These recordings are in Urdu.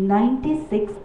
96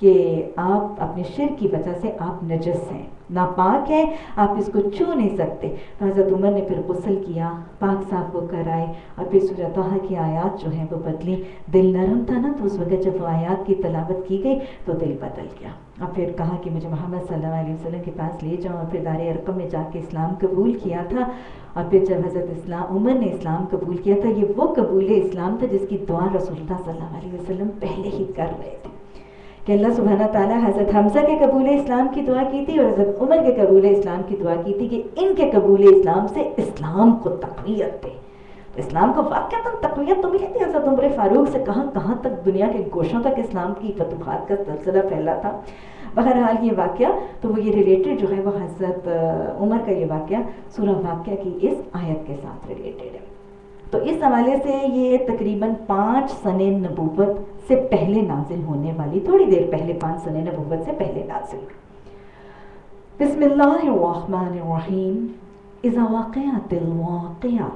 کہ آپ اپنے شرک کی وجہ سے آپ نجس ہیں، ناپاک ہیں، آپ اس کو چھو نہیں سکتے۔ تو حضرت عمر نے پھر غسل کیا، پاک صاف ہو کر آئے، اور پھر سورہ طٰہٰ کی آیات جو ہیں وہ بدلی۔ دل نرم تھا نا، تو اس وقت جب وہ آیات کی تلاوت کی گئی تو دل بدل گیا، اور پھر کہا کہ مجھے محمد صلی اللہ علیہ وسلم کے پاس لے جاؤ، اور پھر دار ارقم میں جا کے اسلام قبول کیا تھا۔ اور پھر جب حضرت عمر نے اسلام قبول کیا تھا، یہ وہ قبول اسلام تھا جس کی دعا رسول اللہ صلی اللہ علیہ وسلم پہلے ہی کر رہے تھے، کہ اللہ سبحانہ تعالیٰ حضرت حمزہ کے قبول اسلام کی دعا کی تھی، اور حضرت عمر کے قبول اسلام کی دعا کی تھی کہ ان کے قبول اسلام سے اسلام کو تقویت دے۔ اسلام کو واقعتاً تقویت تو ملی تھی حضرت عمر فاروق سے، کہاں کہاں تک دنیا کے گوشوں تک اسلام کی فتوحات کا سلسلہ پھیلا تھا۔ بہرحال یہ واقعہ تو وہ یہ ریلیٹڈ جو ہے وہ حضرت عمر کا یہ واقعہ سورہ واقعہ کی اس آیت کے ساتھ ریلیٹڈ ہے۔ تو اس حوالے سے یہ تقریباً 5 سنِ نبوت سے پہلے نازل ہونے والی، تھوڑی دیر پہلے 5 سنِ نبوت سے پہلے نازل ہوئی۔ بسم اللہ الرحمن الرحیم۔ اذا وقعت الواقعہ،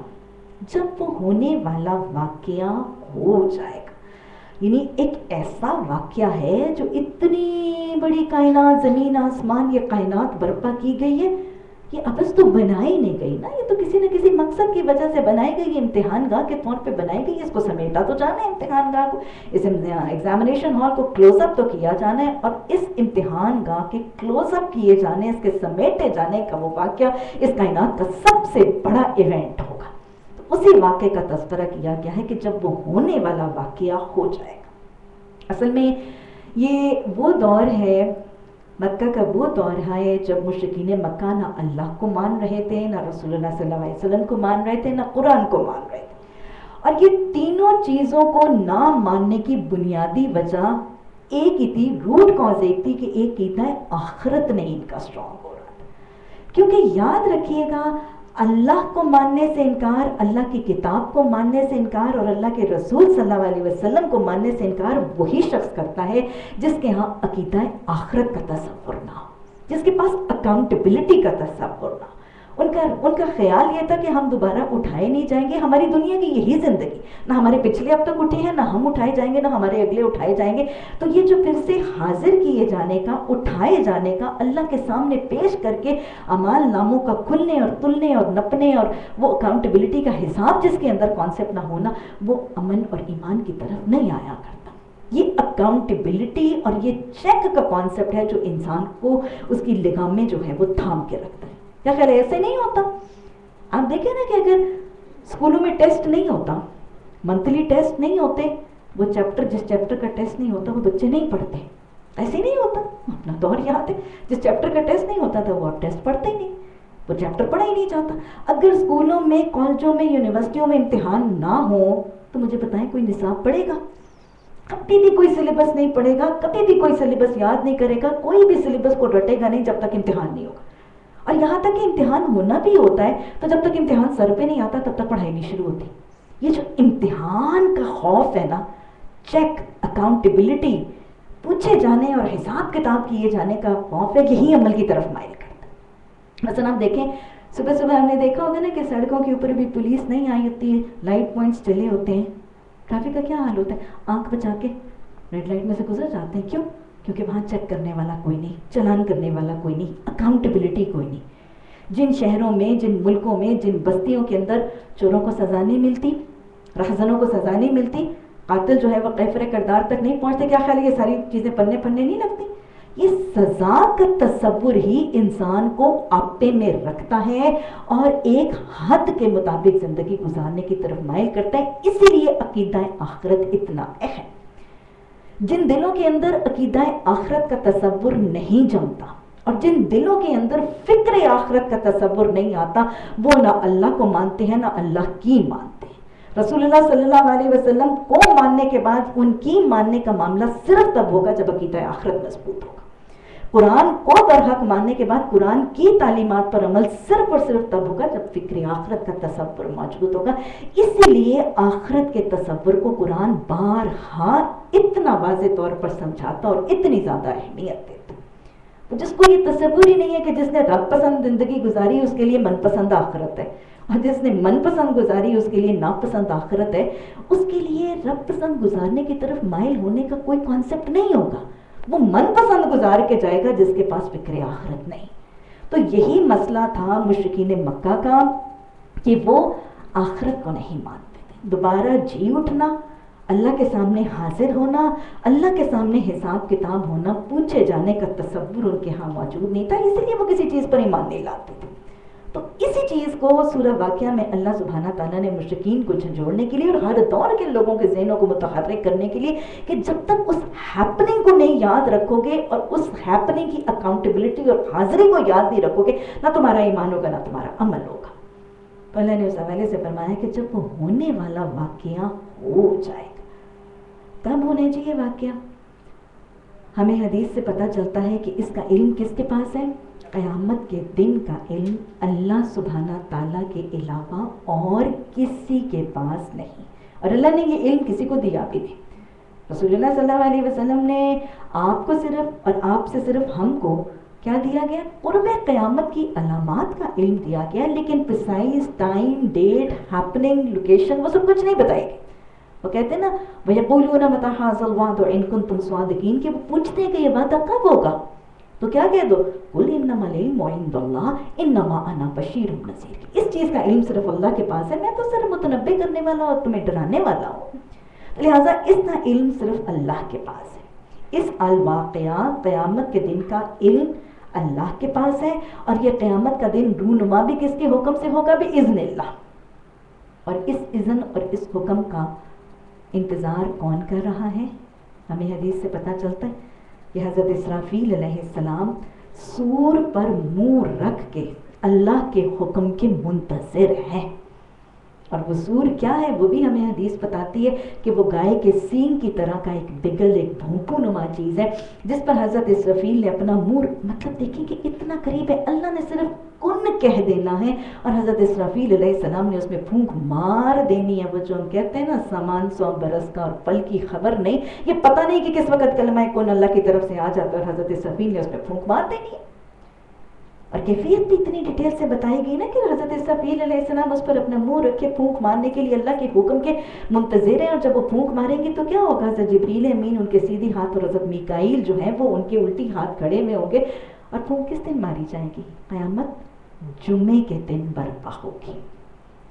جب وہ ہونے والا واقعہ ہو جائے گا، یعنی ایک ایسا واقعہ ہے جو اتنی بڑی کائنات، زمین آسمان، یہ کائنات برپا کی گئی ہے، یہ ابس تو بنائی نہیں گئی نا، یہ تو کسی نہ کسی مقصد کی وجہ سے بنائی گئی، امتحان گاہ کے طور پہ بنائی گئی، اس کو سمیٹا تو جانا ہے امتحان گاہ کو، اس ایگزامینیشن ہال کو کلوز اپ تو کیا جانا ہے، اور اس امتحان گاہ کے کلوز اپ کیے جانے، اس کے سمیٹے جانے کا وہ واقعہ اس کائنات کا سب سے بڑا ایونٹ ہوگا۔ تو اسی واقعے کا تذکرہ کیا گیا ہے کہ جب وہ ہونے والا واقعہ ہو جائے گا۔ اصل میں یہ وہ دور ہے، مکہ کا وہ دور ہے جب مشرکین مکہ نہ اللہ کو مان رہے تھے، نہ رسول اللہ صلی اللہ علیہ وسلم کو مان رہے تھے، نہ قرآن کو مان رہے تھے، اور یہ تینوں چیزوں کو نہ ماننے کی بنیادی وجہ ایک ہی تھی، روٹ کاز ایک تھی، کہ ایک ہی تھا، آخرت نہیں ان کا سٹرونگ ہو رہا تھا۔ کیونکہ یاد رکھیے گا، اللہ کو ماننے سے انکار، اللہ کی کتاب کو ماننے سے انکار، اور اللہ کے رسول صلی اللہ علیہ وسلم کو ماننے سے انکار وہی شخص کرتا ہے جس کے ہاں عقیدہ آخرت کا تصور نہ ہو، جس کے پاس اکاؤنٹیبلٹی کا تصور نہ ہو۔ ان کا خیال یہ تھا کہ ہم دوبارہ اٹھائے نہیں جائیں گے، ہماری دنیا کی یہی زندگی، نہ ہمارے پچھلے اب تک اٹھے ہیں، نہ ہم اٹھائے جائیں گے، نہ ہمارے اگلے اٹھائے جائیں گے۔ تو یہ جو پھر سے حاضر کیے جانے کا، اٹھائے جانے کا، اللہ کے سامنے پیش کر کے اعمال ناموں کا کھلنے اور تلنے اور نپنے، اور وہ اکاؤنٹیبلٹی کا حساب جس کے اندر کانسیپٹ نہ ہونا، وہ امن اور ایمان کی طرف نہیں آیا کرتا۔ یہ اکاؤنٹیبلٹی اور یہ چیک کا کانسیپٹ ہے جو انسان کو اس کی لگام میں جو ہے وہ تھام کے رکھتا ہے۔ کیا خیال ہے ایسے نہیں ہوتا؟ آپ دیکھیں نا کہ اگر اسکولوں میں ٹیسٹ نہیں ہوتا، منتھلی ٹیسٹ نہیں ہوتے، وہ جس چیپٹر کا ٹیسٹ نہیں ہوتا وہ بچے نہیں پڑھتے، ایسے نہیں ہوتا۔ اپنا دور یاد ہے، جس چیپٹر کا ٹیسٹ نہیں ہوتا تھا وہ اب ٹیسٹ پڑھتے ہی نہیں، وہ چیپٹر پڑھا ہی نہیں جاتا۔ اگر اسکولوں میں، کالجوں میں، یونیورسٹیوں میں امتحان نہ ہو تو مجھے بتائیں کوئی نصاب پڑھے گا؟ کبھی بھی کوئی سلیبس نہیں پڑھے گا، کبھی بھی کوئی سلیبس یاد نہیں کرے گا، کوئی بھی سلیبس کو رٹے گا نہیں جب تک امتحان نہیں ہوگا۔ اور یہاں تک کہ امتحان ہونا بھی ہوتا ہے تو جب تک امتحان سر پہ نہیں آتا تب تک پڑھائی نہیں شروع ہوتی۔ یہ جو امتحان کا خوف ہے نا، چیک، اکاؤنٹیبلٹی، پوچھے جانے اور حساب کتاب کیے جانے کا خوف ہے، یہی عمل کی طرف مائل کرتا ہے۔ مثلا آپ دیکھیں، صبح صبح ہم نے دیکھا ہوگا نا کہ سڑکوں کے اوپر بھی پولیس نہیں آئی ہوتی ہے، لائٹ پوائنٹس چلے ہوتے ہیں، ٹریفک کا کیا حال ہوتا ہے؟ آنکھ بچا کے ریڈ لائٹ میں سے گزر جاتے ہیں۔ کیوں؟ کیونکہ وہاں چیک کرنے والا کوئی نہیں، چلان کرنے والا کوئی نہیں، اکاؤنٹیبلٹی کوئی نہیں۔ جن شہروں میں، جن ملکوں میں، جن بستیوں کے اندر چوروں کو سزا نہیں ملتی، رہزنوں کو سزا نہیں ملتی، قاتل جو ہے وہ قیفر کردار تک نہیں پہنچتے، کیا خیال ہے یہ ساری چیزیں پلنے نہیں لگتی؟ یہ سزا کا تصور ہی انسان کو آپے میں رکھتا ہے اور ایک حد کے مطابق زندگی گزارنے کی طرف مائل کرتا ہے۔ اسی لیے عقیدہ آخرت اتنا اہم۔ جن دلوں کے اندر عقیدہ آخرت کا تصور نہیں جمتا اور جن دلوں کے اندر فکر آخرت کا تصور نہیں آتا، وہ نہ اللہ کو مانتے ہیں نہ اللہ کی مانتے ہیں۔ رسول اللہ صلی اللہ علیہ وسلم کو ماننے کے بعد ان کی ماننے کا معاملہ صرف تب ہوگا جب عقیدہ آخرت مضبوط ہوگا۔ قرآن کو برحق ماننے کے بعد قرآن کی تعلیمات پر عمل صرف اور صرف تب ہوگا جب فکر آخرت کا تصور موجود ہوگا۔ اسی لیے آخرت کے تصور کو قرآن بارہا اتنا واضح طور پر سمجھاتا اور اتنی زیادہ اہمیت دیتا۔ تو جس کو یہ تصور ہی نہیں ہے کہ جس نے رب پسند زندگی گزاری اس کے لیے من پسند آخرت ہے، اور جس نے من پسند گزاری اس کے لیے ناپسند آخرت ہے، اس کے لیے رب پسند گزارنے کی طرف مائل ہونے کا کوئی کانسیپٹ نہیں ہوگا۔ وہ من پسند گزار کے جائے گا جس کے پاس فکر آخرت نہیں. تو یہی مسئلہ تھا مشرکین مکہ کا کہ وہ آخرت کو نہیں مانتے تھے. دوبارہ جی اٹھنا، اللہ کے سامنے حاضر ہونا، اللہ کے سامنے حساب کتاب ہونا، پوچھے جانے کا تصور ان کے ہاں موجود نہیں تھا، اس لیے وہ کسی چیز پر ایمان نہیں لاتے تھے. تو اسی چیز کو سورہ واقعہ میں اللہ سبحانہ تعالیٰ نے مشرکین کو جھنجھوڑنے کے لیے اور ہر دور کے لوگوں کے ذہنوں کو متحرک کرنے کے لیے کہ جب تک اس ہیپننگ کو نہیں یاد رکھو گے اور اس ہیپننگ کی اکاؤنٹیبلٹی اور حاضری کو یاد نہیں رکھو گے، نہ تمہارا ایمان ہوگا نہ تمہارا عمل ہوگا. تو اللہ نے اس حوالے سے فرمایا کہ جب وہ ہونے والا واقعہ ہو جائے گا، تب ہونے چاہیے واقعہ. ہمیں حدیث سے پتہ چلتا ہے کہ اس کا علم کس کے پاس ہے؟ قیامت کے دن کا علم اللہ سبحانہ تعالیٰ کے علاوہ اور کسی کے پاس نہیں. اور اللہ نے یہ علم کسی کو دیا بھی نہیں. رسول اللہ صلی اللہ علیہ وسلم نے آپ کو صرف اور آپ سے صرف ہم کو کیا دیا گیا؟ قرب قیامت کی علامات کا علم دیا گیا، لیکن precise time, date, happening, location وہ سب کچھ نہیں بتائے گئے. وہ کہتے ہیں نا وَيَقُولُونَ مَتَىٰ هَٰذَا الْوَعْدُ إِن كُنتُمْ صَادِقِينَ کہ وہ پوچھتے ہیں کہ یہ وعدہ کب ہوگا. تو کیا کہہ دو؟ قُلْ إِنَّمَا الْعِلْمُ عِندَ اللَّهِ إِنَّمَا أَنَا بَشِيرٌ نَذِيرٌ. اس چیز کا علم صرف اللہ کے پاس ہے، میں تو صرف متنبع کرنے والا اور تمہیں ڈرانے والا ہوں. لہٰذا اس کا علم صرف اللہ کے پاس ہے. اس الواقعہ قیامت کے دن کا علم اللہ کے پاس ہے، اور یہ قیامت کا دن رونما بھی کس کے حکم سے ہوگا؟ بِإِذْنِ اللَّهِ. اور اس اذن اور اس حکم کا انتظار کون کر رہا ہے؟ ہمیں حدیث سے پتہ چلتا ہے کہ حضرت اسرافیل علیہ السلام سور پر منہ رکھ کے اللہ کے حکم کے منتظر ہیں. اور وہ سور کیا ہے؟ وہ بھی ہمیں حدیث بتاتی ہے کہ وہ گائے کے سینگ کی طرح کا ایک بگل، ایک بھونپو نما چیز ہے جس پر حضرت اسرافیل نے اپنا منہ، مطلب دیکھیں کہ اتنا قریب ہے، اللہ نے صرف کن کہہ دینا ہے اور حضرت اسرافیل علیہ السلام نے اس میں پھونک مار دینی ہے. وہ جو ہم کہتے ہیں نا سامان 100 برس کا اور پل کی خبر نہیں، یہ پتہ نہیں کہ کس وقت کلمہ کن اللہ کی طرف سے آ جاتا ہے اور حضرت اسرافیل نے اس میں پھونک مار دینی ہے. اور کیفیت بھی اتنی ڈیٹیل سے بتائی گئی نا کہ حضرت اسرافیل علیہ السلام اس پر اپنا منہ رکھے پھونک مارنے کے لیے اللہ کے حکم کے منتظر ہیں. اور جب وہ پھونک ماریں گے تو کیا ہوگا؟ حضرت جبریل امین ان کے سیدھی ہاتھ اور حضرت میکائیل جو ہیں وہ ان کے الٹی ہاتھ کھڑے میں ہوں گے. اور پھونک کس دن ماری جائے گی؟ قیامت جمعے کے دن برپا ہوگی.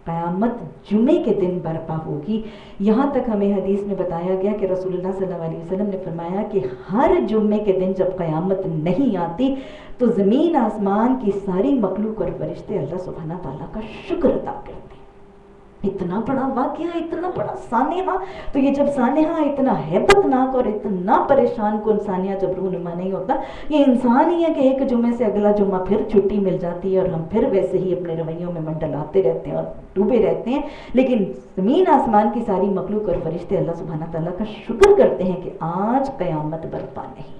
قیامت جمعے کے دن برپا ہوگی. یہاں تک ہمیں حدیث میں بتایا گیا کہ رسول اللہ صلی اللہ علیہ وسلم نے فرمایا کہ ہر جمعے کے دن جب قیامت نہیں آتی تو زمین آسمان کی ساری مخلوق اور فرشتے اللہ سبحانہ تعالیٰ کا شکر ادا کرتے ہیں. اتنا بڑا واقعہ، اتنا بڑا سانحہ. تو یہ جب سانحہ اتنا ہیبت ناک اور اتنا پریشان کن سانحہ جب رونما نہیں ہوتا، یہ انسان ہی ہے کہ ایک جمعے سے اگلا جمعہ پھر چھٹی مل جاتی ہے اور ہم پھر ویسے ہی اپنے رویوں میں منڈلاتے رہتے ہیں اور ڈوبے رہتے ہیں. لیکن زمین آسمان کی ساری مخلوق اور فرشتے اللہ سبحانہ تعالیٰ کا شکر کرتے ہیں کہ آج قیامت برپا نہیں.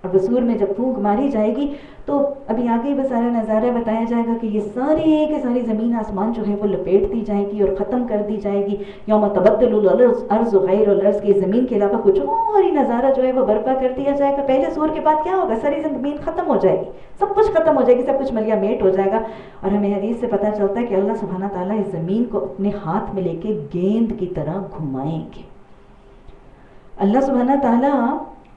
اور بصور میں جب پھونک ماری جائے گی تو ابھی آگے وہ سارا نظارہ بتایا جائے گا کہ یہ ساری ساری زمین آسمان جو ہے وہ لپیٹ دی جائے گی اور ختم کر دی جائے گی. یوم تبدل الارض غیر الارض کی زمین کے علاوہ کچھ اور ہی نظارہ جو ہے وہ برپا کر دیا جائے گا. پہلے سور کے بعد کیا ہوگا؟ ساری زمین ختم ہو جائے گی، سب کچھ ختم ہو جائے گی، سب کچھ ملیا میٹ ہو جائے گا. اور ہمیں حدیث سے پتہ چلتا ہے کہ اللہ سبحانہ تعالیٰ اس زمین کو اپنے ہاتھ میں لے کے گیند کی طرح گھمائیں گے. اللہ سبحانہ تعالیٰ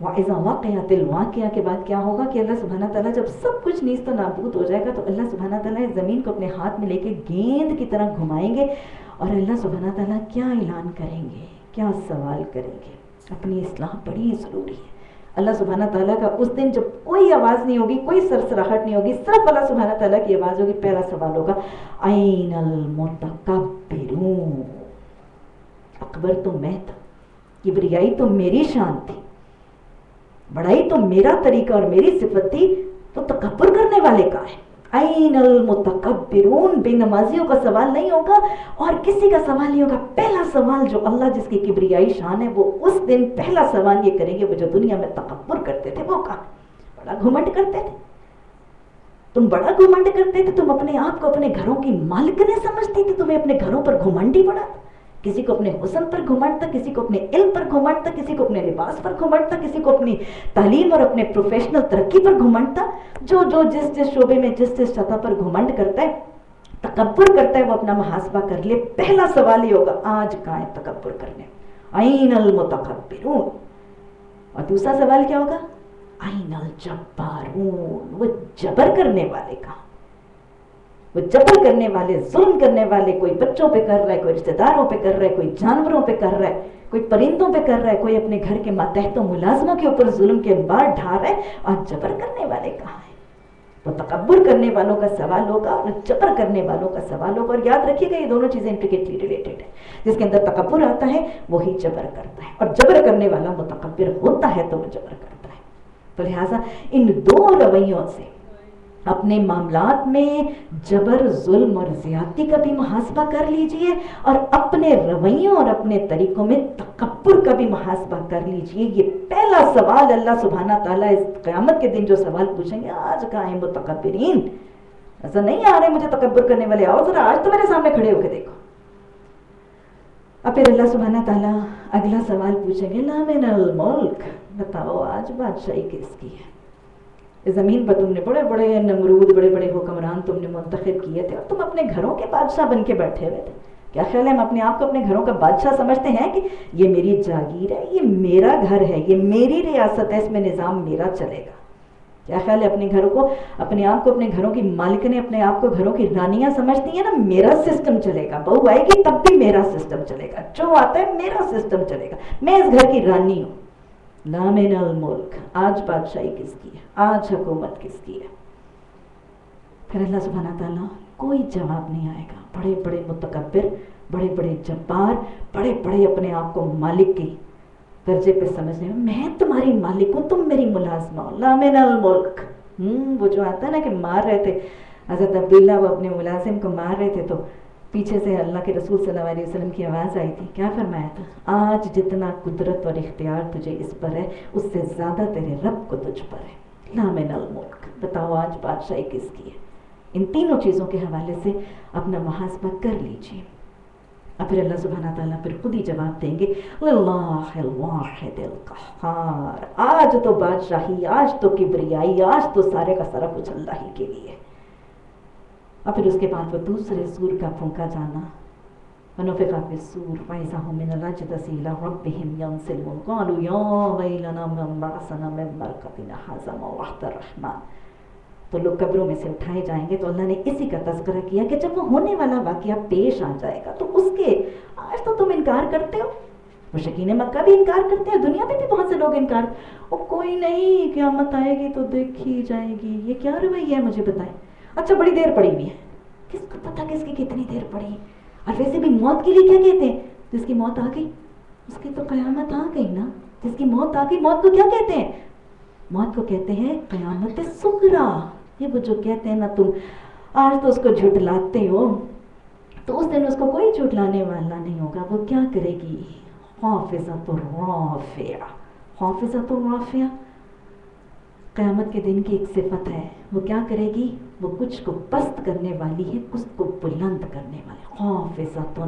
وَإِذَا وَقِعَتِ الْوَاقِعَةُ کے بعد کیا ہوگا کہ اللہ سبحانہ تعالیٰ جب سب کچھ نیست و نابود ہو جائے گا تو اللہ سبحانہ تعالیٰ اس زمین کو اپنے ہاتھ میں لے کے گیند کی طرح گھمائیں گے. اور اللہ سبحانہ تعالیٰ کیا اعلان کریں گے، کیا سوال کریں گے؟ اپنی اصلاح بڑی ضروری ہے. اللہ سبحانہ تعالیٰ کا اس دن جب کوئی آواز نہیں ہوگی، کوئی سرسراہٹ نہیں ہوگی، صرف اللہ سبحانہ تعالیٰ کی آواز ہوگی. پہلا سوال ہوگا أَيْنَ الْمُتَكَبِّرُونَ. اکبر تو میں تھا، کبریائی تو میری شان تھی، بڑائی تو میرا طریقہ اور میری صفت تھی، تو تکبر کرنے والے کا ہے. أَيْنَ الْمُتَكَبِّرُونَ. بے نمازیوں کا سوال نہیں ہوگا اور کسی کا سوال نہیں ہوگا. پہلا سوال جو اللہ جس کی کبریائی شان ہے وہ اس دن پہلا سوال یہ کریں گے، وہ جو دنیا میں تکبر کرتے تھے وہ کہاں؟ بڑا گھمنڈ کرتے تھے تم، بڑا گھمنڈ کرتے تھے تم، اپنے آپ کو اپنے گھروں کی مالکنے سمجھتی تھی، تمہیں اپنے گھروں پر گھمنڈ ہی پڑا. کسی کو اپنے حسن پر گھمنڈ تھا، کسی کو اپنے علم پر گھمنڈ تھا، کسی کو اپنے لباس پر گھمنڈ تھا، کسی کو اپنی تعلیم اور اپنے پروفیشنل ترقی پر گھمنڈ تھا. جو جس شعبے میں جس سطح پر گھمنڈ کرتا ہے، تکبر کرتا ہے، وہ اپنا محاسبہ کر لے. پہلا سوال یہ ہوگا آج کہاں ہے تکبر کرنے؟ أَيْنَ الْمُتَكَبِّرُونَ. اور دوسرا سوال کیا ہوگا؟ آئین الجبارون، وہ جبر کرنے والے کا، وہ جبر کرنے والے، ظلم کرنے والے، کوئی بچوں پہ کر رہا ہے، کوئی رشتہ داروں پہ کر رہا ہے، کوئی جانوروں پہ کر رہا ہے، کوئی پرندوں پہ کر رہا ہے، کوئی اپنے گھر کے ماتحتوں ملازموں کے اوپر ظلم کے بار ڈھا رہا ہے، اور جبر کرنے والے کہاں ہیں؟ وہ تکبر کرنے والوں کا سوال ہوگا اور جبر کرنے والوں کا سوال ہوگا. اور یاد رکھیے گا یہ دونوں چیزیں انٹریکیٹلی ریلیٹڈ ہیں. جس کے اندر تکبر آتا ہے وہی جبر کرتا ہے، اور جبر کرنے والا متکبر ہوتا ہے تو وہ جبر کرتا ہے. تو لہٰذا ان دو رویوں سے اپنے معاملات میں جبر، ظلم اور زیادتی کا بھی محاسبہ کر لیجئے، اور اپنے رویوں اور اپنے طریقوں میں تکبر کا بھی محاسبہ کر لیجئے. یہ پہلا سوال اللہ سبحانہ تعالیٰ اس قیامت کے دن جو سوال پوچھیں گے، آج کہاں ہیں متکبرین؟ ایسا نہیں آ رہے مجھے تکبر کرنے والے، آؤ ذرا آج تو میرے سامنے کھڑے ہو کے دیکھو. اب پھر اللہ سبحانہ تعالیٰ اگلا سوال پوچھیں گے، لا من الملک، بتاؤ آج بادشاہی کس کی ہے؟ زمین پر تم نے بڑے بڑے نمرود، بڑے بڑے حکمران تم نے منتخب کیے تھے، اور تم اپنے گھروں کے بادشاہ بن کے بیٹھے ہوئے تھے. کیا خیال ہے ہم اپنے آپ کو اپنے گھروں کا بادشاہ سمجھتے ہیں کہ یہ میری جاگیر ہے، یہ میرا گھر ہے، یہ میری ریاست ہے، اس میں نظام میرا چلے گا؟ کیا خیال ہے اپنے گھروں کو، اپنے آپ کو اپنے گھروں کی مالکنے، اپنے آپ کو گھروں کی رانیاں سمجھتی ہیں نا؟ میرا سسٹم چلے گا، بہو آئے گی تب بھی میرا سسٹم چلے گا، جو آتا ہے میرا سسٹم چلے گا، میں اس گھر کی رانی ہوں. لا من الملک، آج بادشاہی کس کی ہے؟ آج حکومت کس کی ہے؟ پھر اللہ سبحانہ تعالیٰ کوئی جواب نہیں آئے گا. بڑے بڑے متکبر، بڑے بڑے جبار، بڑے بڑے اپنے آپ کو مالک کی درجے پہ سمجھنے، میں تمہاری مالک ہوں، تم میری ملازمہ ہو. لا من الملک، وہ جو آتا ہے نا کہ مار رہے تھے حضرت عبداللہ، وہ اپنے ملازم کو مار رہے تھے تو پیچھے سے اللہ کے رسول صلی اللہ علیہ وسلم کی آواز آئی تھی. کیا فرمایا تھا؟ آج جتنا قدرت اور اختیار تجھے اس پر ہے، اس سے زیادہ تیرے رب کو تجھ پر ہے. لا من الملک، بتاؤ آج بادشاہی کس کی ہے؟ ان تینوں چیزوں کے حوالے سے اپنا محاسبہ کر لیجیے. اور پھر اللہ سبحانہ تعالیٰ پھر خود ہی جواب دیں گے، للہ الواحد القہار، آج تو بادشاہی، آج تو کبریائی، آج تو سارے کا سارا کچھ اللہ ہی کے لیے. اور پھر اس کے بعد وہ دوسرے سور کا پھونکا جانا، ونفخ فی الصور فإذا هم من الأجداث إلى ربهم ينسلون قالوا يا ويلنا من بعثنا من مرقدنا هذا ما وعد الرحمن. تو لوگ قبروں میں سے اٹھائے جائیں گے. تو اللہ نے اسی کا تذکرہ کیا کہ جب وہ ہونے والا واقعہ پیش آ جائے گا تو اس کے آج تو تم انکار کرتے ہو، مشرکین مکہ بھی انکار کرتے ہیں، دنیا میں بھی بہت سے لوگ انکار، وہ کوئی نہیں، قیامت آئے گی تو دیکھی جائے گی. یہ کیا رویہ ہے مجھے بتائیں؟ اچھا بڑی دیر پڑی ہوئی ہے، کس کو پتا کس کی کتنی دیر پڑی. اور ویسے بھی موت کے لیے کیا کہتے ہیں؟ جس کی موت آ گئی اس کی تو قیامت آ گئی نا. جس کی موت آ گئی، موت کو کیا کہتے ہیں؟ موت کو کہتے ہیں قیامت صغریٰ. یہ وہ جو کہتے ہیں نا تم آج تو اس کو جھٹلاتے ہو، تو اس دن اس کو کوئی جھٹلانے والا نہیں ہوگا. وہ کیا کرے گی؟ خافضۃ رافعہ. خافضۃ رافعہ قیامت کے دن کی ایک صفت ہے. وہ کیا کرے گی؟ وہ کچھ کو پست کرنے والی ہے، کچھ کو بلند کرنے والی. خافضۃ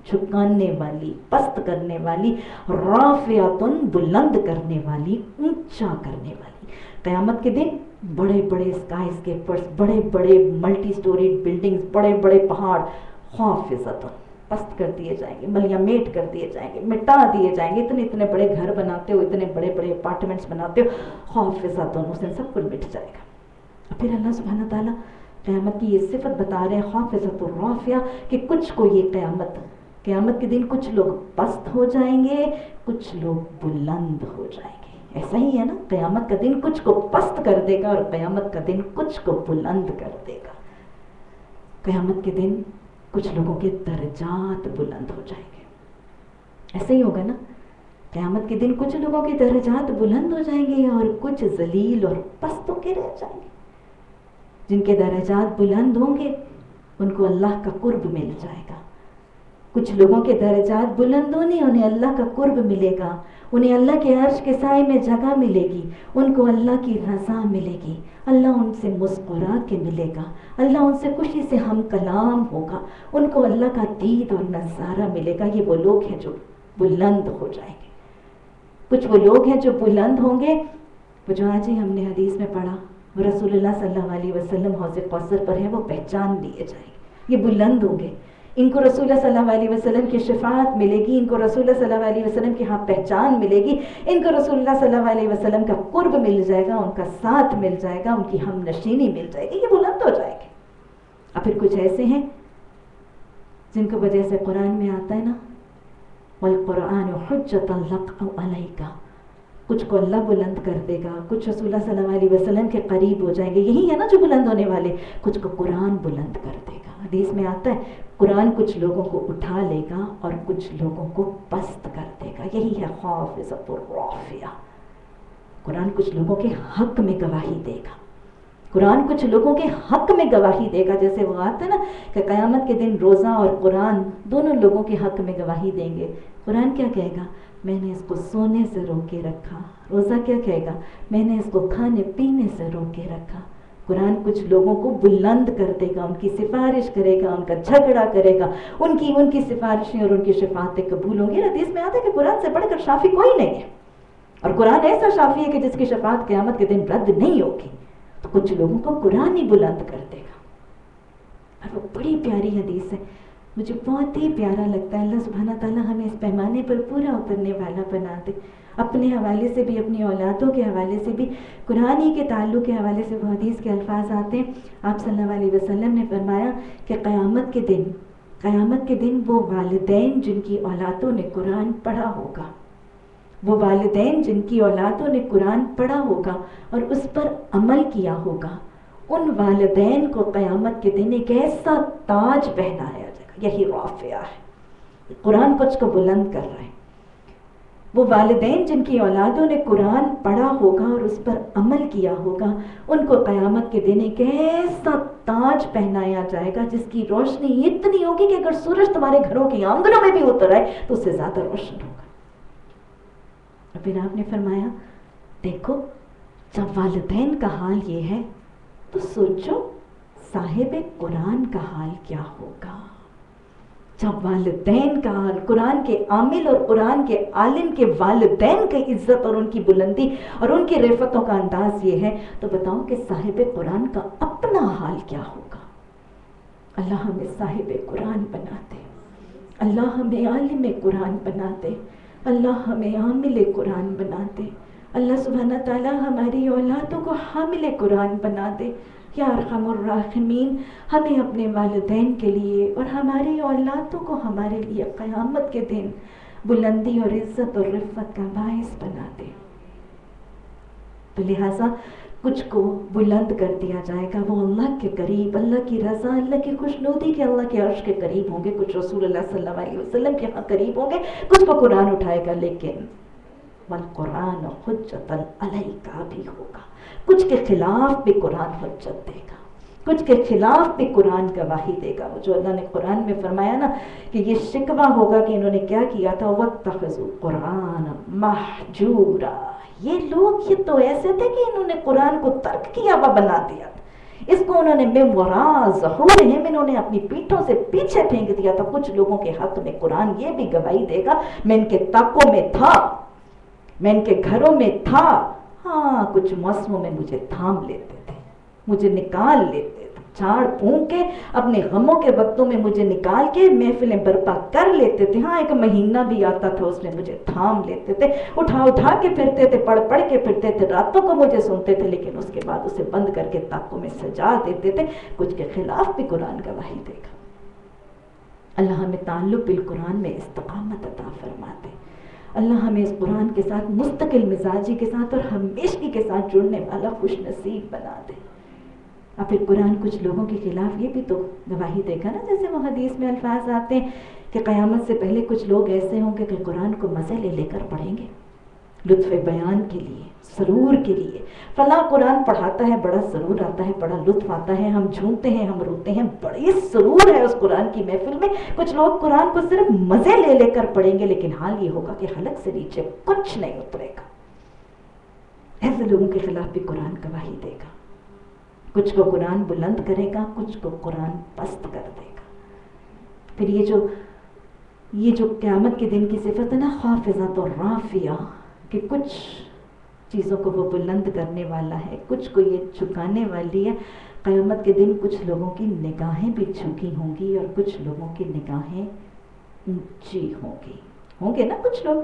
جھکانے والی، پست کرنے والی، رافعۃ بلند کرنے والی، اونچا کرنے والی. قیامت کے دن بڑے بڑے اسکائی اسکیپرز، بڑے بڑے ملٹی سٹوریڈ بلڈنگز، بڑے بڑے پہاڑ خافضۃ پست کر دیے جائیں گے، ملیامیٹ کر دیے جائیں گے، مٹا دیے جائیں گے. اتنے اتنے بڑے گھر بناتے ہو، اتنے بڑے بڑے اپارٹمنٹس بناتے ہو، خافضۃ، اس دن سب کچھ مٹ جائے گا. پھر اللہ سبحانہ تعالیٰ قیامت کی یہ صفت بتا رہے ہیں خافضۃ الرافعہ، کہ کچھ کو یہ قیامت کے دن کچھ لوگ پست ہو جائیں گے، کچھ لوگ بلند ہو جائیں گے. ایسا ہی ہے نا، قیامت کا دن کچھ کو پست کر دے گا اور قیامت کا دن کچھ کو بلند کر دے گا. قیامت کے دن کچھ لوگوں کے درجات بلند ہو جائیں گے. ایسا ہی ہوگا نا، قیامت کے دن کچھ لوگوں کے درجات بلند ہو جائیں گے اور کچھ ذلیل اور پست ہو کے رہ جائیں گے. جن کے درجات بلند ہوں گے ان کو اللہ کا قرب مل جائے گا. کچھ لوگوں کے درجات بلند ہونے، انہیں اللہ کا قرب ملے گا، انہیں اللہ کے عرش کے سائے میں جگہ ملے گی، ان کو اللہ کی رضا ملے گی، اللہ ان سے مسکرا کے ملے گا، اللہ ان سے خوشی سے ہم کلام ہوگا، ان کو اللہ کا دید اور نظارہ ملے گا. یہ وہ لوگ ہیں جو بلند ہو جائیں گے. کچھ وہ لوگ ہیں جو بلند ہوں گے، وہ جو آج ہی ہم نے حدیث میں پڑھا، وہ رسول اللہ صلی اللہ علیہ وسلم حوض کوثر پر ہے، وہ پہچان لیے جائیں گے. یہ بلند ہوں گے. ان کو رسول اللہ صلی اللہ علیہ وسلم کی شفاعت ملے گی، ان کو رسول اللہ صلی اللہ علیہ وسلم کی ہاں پہچان ملے گی، ان کو رسول اللہ صلی اللہ علیہ وسلم کا قرب مل جائے گا، ان کا ساتھ مل جائے گا، ان کی ہم نشینی مل جائے گی، یہ بلند ہو جائے گی۔ اور پھر کچھ ایسے ہیں جن کو وجہ سے قرآن میں آتا ہے نا وَالْقُرْآنُ حُجَّةً لَكَ أَوْ عَلَيْكَ، کچھ کو اللہ بلند کر دے گا، کچھ رسول اللہ صلی اللہ علیہ وسلم کے قریب ہو جائیں گے، یہی ہے نا جو بلند ہونے والے، کچھ کو قرآن بلند کر دے گا۔ حدیث میں آتا ہے قرآن کچھ لوگوں کو اٹھا لے گا اور کچھ لوگوں کو پست کر دے گا، یہی ہے خافضۃ الرافعہ۔ قرآن کچھ لوگوں کے حق میں گواہی دے گا، قرآن کچھ لوگوں کے حق میں گواہی دے گا، جیسے وہ آتا ہے نا کہ قیامت کے دن روزہ اور قرآن دونوں لوگوں کے حق میں گواہی دیں گے۔ قرآن کیا کہے گا؟ میں نے اس کو سونے سے روکے رکھا۔ روزہ کیا کہے گا؟ میں نے اس کو کھانے پینے سے روکے رکھا۔ قرآن کچھ لوگوں کو بلند کر دے گا، ان کی سفارش کرے گا، ان کا جھگڑا کرے گا، ان کی سفارشیں اور ان کی شفاعتیں قبول ہوں گی۔ حدیث میں آتا ہے کہ قرآن سے بڑھ کر شافی کوئی نہیں ہے، اور قرآن ایسا شافی ہے کہ جس کی شفاعت قیامت کے دن رد نہیں ہوگی۔ تو کچھ لوگوں کو قرآن ہی بلند کر دے گا، اور وہ بڑی پیاری حدیث ہے، مجھے بہت ہی پیارا لگتا ہے۔ اللہ سبحانہ تعالیٰ ہمیں اس پیمانے پر پورا اترنے والا بنا دے، اپنے حوالے سے بھی، اپنی اولادوں کے حوالے سے بھی، قرآن ہی کے تعلق کے حوالے سے وہ حدیث کے الفاظ آتے ہیں۔ آپ صلی اللہ علیہ وسلم نے فرمایا کہ قیامت کے دن وہ والدین جن کی اولادوں نے قرآن پڑھا ہوگا، وہ والدین جن کی اولادوں نے قرآن پڑھا ہوگا اور اس پر عمل کیا ہوگا، ان والدین کو قیامت کے دن ایک ایسا تاج پہنایا جائے گا۔ یہی رافعہ ہے، قرآن کچھ کو بلند کر رہا ہے۔ وہ والدین جن کی اولادوں نے قرآن پڑھا ہوگا اور اس پر عمل کیا ہوگا، ان کو قیامت کے دن ایک ایسا تاج پہنایا جائے گا جس کی روشنی اتنی ہوگی کہ اگر سورج تمہارے گھروں کے آنگنوں میں بھی اتر آئے تو اس سے زیادہ روشن ہوگا۔ اور پھر آپ نے فرمایا دیکھو جب والدین کا حال یہ ہے تو سوچو صاحب قرآن کا حال کیا ہوگا۔ جب والدین کا حال، قرآن کے عامل اور قرآن کے عالم کے والدین کی عزت اور ان کی بلندی اور ان کی رفعتوں کا انداز یہ ہے، تو بتاؤ کہ صاحب قرآن کا اپنا حال کیا ہوگا۔ اللہ ہمیں صاحب قرآن بنا دے، اللہ ہمیں عالم قرآن بنا دے، اللہ ہمیں عامل قرآن بنا دے، اللہ سبحانہ تعالیٰ ہماری اولادوں کو حامل قرآن بنا دے۔ یا ارحم الراحمین، ہمیں اپنے والدین کے لیے اور ہماری اولادوں کو ہمارے لیے قیامت کے دن بلندی اور عزت اور رفعت کا باعث بنا دے۔ تو لہٰذا کچھ کو بلند کر دیا جائے گا، وہ اللہ کے قریب، اللہ کی رضا، اللہ کی خوشنودی کے، اللہ کے عرش کے قریب ہوں گے۔ کچھ رسول اللہ صلی اللہ علیہ وسلم کے ہاں قریب ہوں گے، کچھ کو قرآن اٹھائے گا، لیکن والقرآن حجۃ علیک بھی ہوگا۔ کچھ کے خلاف بھی قرآن حجت دے گا، کچھ کے خلاف بھی قرآن گواہی دے گا۔ جو اللہ نے قرآن میں فرمایا نا کہ یہ شکوہ ہوگا کہ انہوں نے کیا کیا تھا، وَاتَّخَذُوا الْقُرْآنَ مَحْجُورًا، یہ لوگ یہ تو ایسے تھے کہ انہوں نے قرآن کو ترک کیا ہوا بنا دیا تھا، اس کو انہوں نے مِن وَرَاءِ ظُهُورِهِمْ، انہوں نے اپنی پیٹھوں سے پیچھے پھینک دیا تھا۔ کچھ لوگوں کے حق میں قرآن یہ بھی گواہی دے گا، میں ان کے طاقوں میں تھا، میں ان کے گھروں میں تھا، ہاں کچھ موسموں میں مجھے تھام لیتے تھے، مجھے نکال لیتے تھے، جھاڑ پھونک کے اپنے غموں کے وقتوں میں مجھے نکال کے محفلیں برپا کر لیتے تھے، ہاں ایک مہینہ بھی آتا تھا اس میں مجھے تھام لیتے تھے، اٹھا کے پھرتے تھے، پڑھ کے پھرتے تھے، راتوں کو مجھے سنتے تھے، لیکن اس کے بعد اسے بند کر کے طاقوں میں سجا دیتے تھے۔ کچھ کے خلاف بھی قرآن گواہی دے گا۔ اللہ ہمیں تعلق بالقرآن میں استقامت عطا فرما دے، اللہ ہمیں اس قرآن کے ساتھ مستقل مزاجی کے ساتھ اور ہمیشگی کے ساتھ جڑنے والا خوش نصیب بنا دے۔ اور پھر قرآن کچھ لوگوں کے خلاف یہ بھی تو گواہی دے گا نا، جیسے وہ حدیث میں الفاظ آتے ہیں کہ قیامت سے پہلے کچھ لوگ ایسے ہوں گے کہ قرآن کو مزے لے کر پڑھیں گے، لطف بیان کے لیے، سرور کے لیے۔ فلاں قرآن پڑھاتا ہے، بڑا سرور آتا ہے، بڑا لطف آتا ہے، ہم جھومتے ہیں، ہم روتے ہیں، بڑی سرور ہے اس قرآن کی محفل میں۔ کچھ لوگ قرآن کو صرف مزے لے کر پڑھیں گے، لیکن حال یہ ہوگا کہ حلق سے نیچے کچھ نہیں اترے گا۔ ایسے لوگوں کے خلاف بھی قرآن گواہی دے گا، کچھ کو قرآن بلند کرے گا، کچھ کو قرآن پست کر دے گا۔ پھر یہ جو قیامت کے دن کی صفت ہے نا، خافضۃ الرافعہ، کہ کچھ چیزوں کو وہ بلند کرنے والا ہے، کچھ کو یہ جھکانے والی ہے، قیامت کے دن کچھ لوگوں کی نگاہیں بھی جھکی ہوں گی اور کچھ لوگوں کی نگاہیں اونچی ہوں گے نا کچھ لوگ.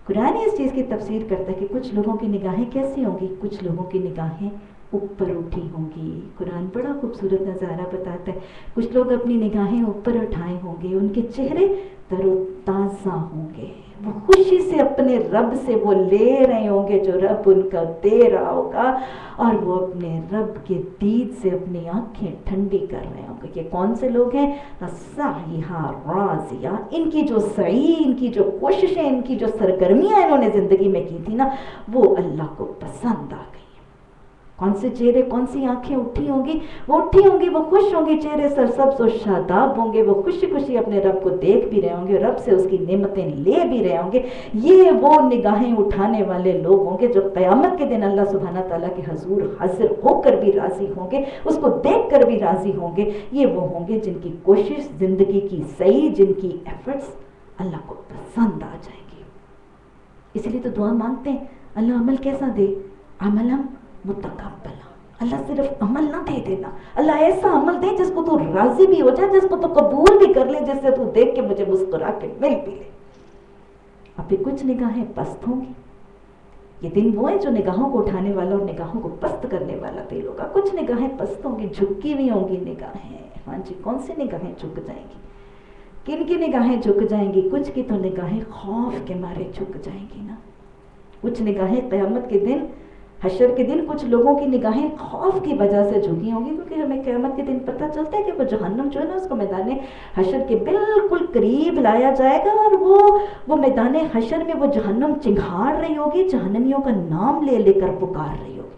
قرآن اس چیز کی تفسیر کرتا ہے کہ کچھ لوگوں کی نگاہیں کیسی ہوں گی, کچھ لوگوں کی نگاہیں اوپر اٹھی ہوں گی. قرآن بڑا خوبصورت نظارہ بتاتا ہے. کچھ لوگ اپنی نگاہیں اوپر اٹھائے ہوں گے, ان کے چہرے تر و تازہ ہوں گے, وہ خوشی سے اپنے رب سے وہ لے رہے ہوں گے جو رب ان کا دے رہا ہوگا, اور وہ اپنے رب کے دید سے اپنی آنکھیں ٹھنڈی کر رہے ہوں گے. یہ کون سے لوگ ہیں؟ سعیھا راضیہ. ان کی جو سعی, ان کی جو کوششیں, ان کی جو سرگرمیاں انہوں نے زندگی میں کی تھی نا, وہ اللہ کو پسند آ گئی. کون سے چہرے, کون سی آنکھیں اٹھی ہوں گی؟ وہ اٹھی ہوں گی, وہ خوش ہوں گی, چہرے سرسبز و شاداب ہوں گے, وہ خوشی خوشی اپنے رب کو دیکھ بھی رہے ہوں گے, رب سے اس کی نعمتیں لے بھی رہے ہوں گے. یہ وہ نگاہیں اٹھانے والے لوگ ہوں گے جو قیامت کے دن اللہ سبحانہ تعالیٰ کے حضور حاضر ہو کر بھی راضی ہوں گے, اس کو دیکھ کر بھی راضی ہوں گے. یہ وہ ہوں گے جن کی کوشش, زندگی کی سعی, جن کی ایفرٹس اللہ کو پسند آ جائیں گی. اسی لیے تو دعا مانگتے ہیں, اللہ عمل کیسا دے؟ عمل متقبل. اللہ صرف عمل نہ دے دینا, اللہ ایسا عمل دے جس کو تو راضی بھی ہو جائے, جس کو تو قبول بھی کر لے, جس سے تو دیکھ کے مجھے مسکرا کے مل بھی لے. اب بھی کچھ نگاہیں پست ہوں گی. یہ دن وہ ہے جو نگاہوں کو اٹھانے والا اور نگاہوں کو پست کرنے والا دل ہوگا. کچھ نگاہیں پست ہوں گی, جھکی ہوئی ہوں گی نگاہیں. ہاں جی, کون سی نگاہیں جھک جائیں گی؟ کن کی نگاہیں جھک جائیں گی؟ کچھ کی تو نگاہیں خوف کے مارے جھک جائیں گی نا. کچھ نگاہیں قیامت کے دن, حشر کے دن, کچھ لوگوں کی نگاہیں خوف کی وجہ سے جھکی ہوں گی, کیونکہ ہمیں قیامت کے دن پتہ چلتا ہے کہ وہ جہنم جو ہے نا, اس کو میدان حشر کے بالکل قریب لایا جائے گا, اور وہ میدان حشر میں وہ جہنم چنگھاڑ رہی ہوگی, جہنمیوں کا نام لے لے کر پکار رہی ہوگی.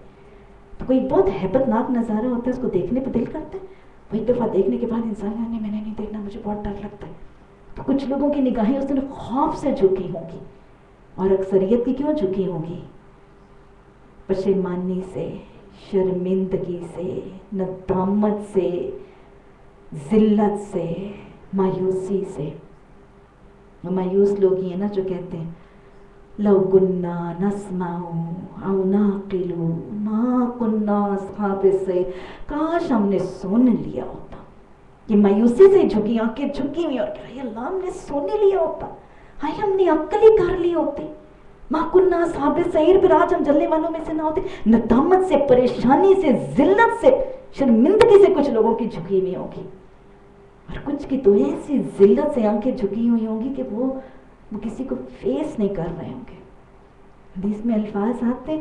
تو کوئی بہت ہیبت ناک نظارہ ہوتا ہے, اس کو دیکھنے پہ دل کرتا ہے. وہ ایک دفعہ دیکھنے کے بعد انسان نہیں, میں نے نہیں دیکھنا, مجھے بہت ڈر لگتا ہے. تو کچھ لوگوں کی نگاہیں اس دن خوف سے جھکی ہوں گی, اور اکثریت کی کیوں جھکی ہوں گی؟ پشیمانی سے, شرمندگی سے, ندامت سے, ذلت سے, مایوسی سے. مایوس لوگ ہی ہیں نا جو کہتے ہیں لو كنا نسمع او نعقل ما كنا اصحاب السعیر. کاش ہم نے سن لیا ہوتا. یہ مایوسی سے جھکی آنکھیں جھکی ہوئی اور کہہ رہی اللہ ہم نے سن لیا ہوتا, ہائے ہم نے عقل ہی کر لی ہوتی, ما كنا اصحاب السعیر, پھر آج ہم جلنے والوں میں سے نہ ہوتے. ندامت سے, پریشانی سے, ذلت سے, شرمندگی سے کچھ لوگوں کی جھکی ہوئی ہوگی, اور کچھ کی تو ایسی ذلت سے آنکھیں جھکی ہوئی ہوں گی کہ وہ کسی کو فیس نہیں کر رہے ہوں گے. حدیث میں الفاظ آتے,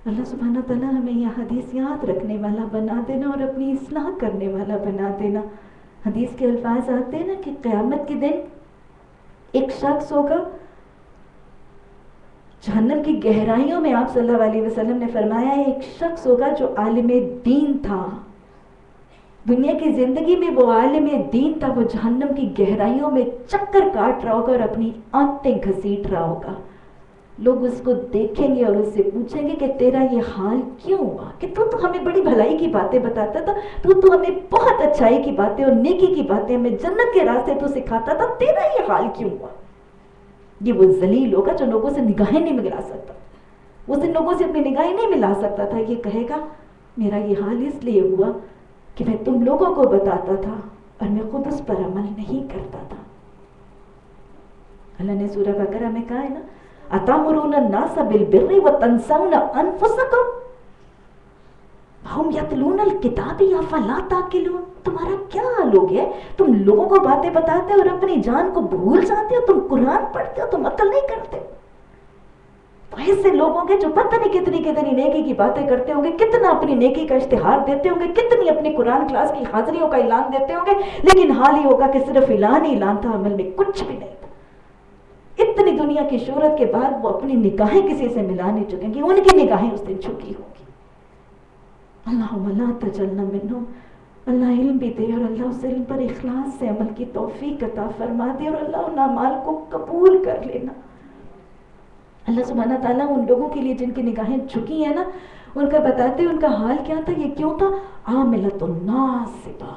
اللہ سبحانہ تعالیٰ ہمیں یہ حدیث یاد رکھنے والا بنا دینا اور اپنی اصلاح کرنے والا بنا دینا. حدیث کے الفاظ آتے ہیں نا کہ قیامت کے دن ایک شخص ہوگا جہنم کی گہرائیوں میں, آپ صلی اللہ علیہ وسلم نے فرمایا ہے ایک شخص ہوگا جو عالم دین تھا, دنیا کی زندگی میں وہ عالم دین تھا, وہ جہنم کی گہرائیوں میں چکر کاٹ رہا ہوگا اور اپنی آنتیں گھسیٹ رہا ہوگا. لوگ اس کو دیکھیں گے اور اس سے پوچھیں گے کہ تیرا یہ حال کیوں ہوا, کہ تو ہمیں بڑی بھلائی کی باتیں بتاتا تھا, تو ہمیں بہت اچھائی کی باتیں اور نیکی کی باتیں, ہمیں جنت کے راستے تو سکھاتا تھا, تیرا یہ حال کیوں ہوا؟ یہ وہ ذلیل ہوگا جو لوگوں سے نگاہیں نہیں ملا سکتا, اس دن لوگوں سے اپنی نگاہیں نہیں ملا سکتا تھا. یہ کہے گا میرا یہ حال اس لیے ہوا کہ میں تم لوگوں کو بتاتا تھا اور میں خود اس پر عمل نہیں کرتا تھا. اللہ نے سورہ بقرہ میں کہا ہے نا, اتامرون الناس بالبر وتنسون انفسکم وهم یتلون الکتاب افلا تعقلون. تمہارا کیا حال ہو گیا ہے, تم لوگوں کو باتیں بتاتے اور اپنی جان کو بھول جاتے ہو, تم قرآن پڑھتے ہو, تم عقل نہیں کرتے. ایسے لوگ ہوں گے جو پتہ نہیں کتنی نیکی کی باتیں کرتے ہوں گے, کتنا اپنی نیکی کا اشتہار دیتے ہوں گے, کتنی اپنی قرآن کلاس کی حاضریوں کا اعلان دیتے ہوں گے, لیکن حال ہی ہوگا کہ صرف اعلان ہی اعلان تھا, عمل میں کچھ بھی نہیں تھا. اتنی دنیا کی شہرت کے بعد وہ اپنی نگاہیں کسی سے ملا نہیں چکیں گی, ان کی نگاہیں اس دن جھکی ہوگی. اللہم لا تجعلنا منہم. اللہ علم بھی دے اور اللہ اس علم پر اخلاص سے عمل کی توفیق عطا فرما دے, اور اللہ ان اعمال کو قبول کر لینا. اللہ سبحانہ تعالیٰ ان لوگوں کے لیے جن کی نگاہیں جھکی ہیں نا, ان کا بتاتے ہیں ان کا حال کیا تھا, یہ کیوں تھا, عاملۃ ناصبہ.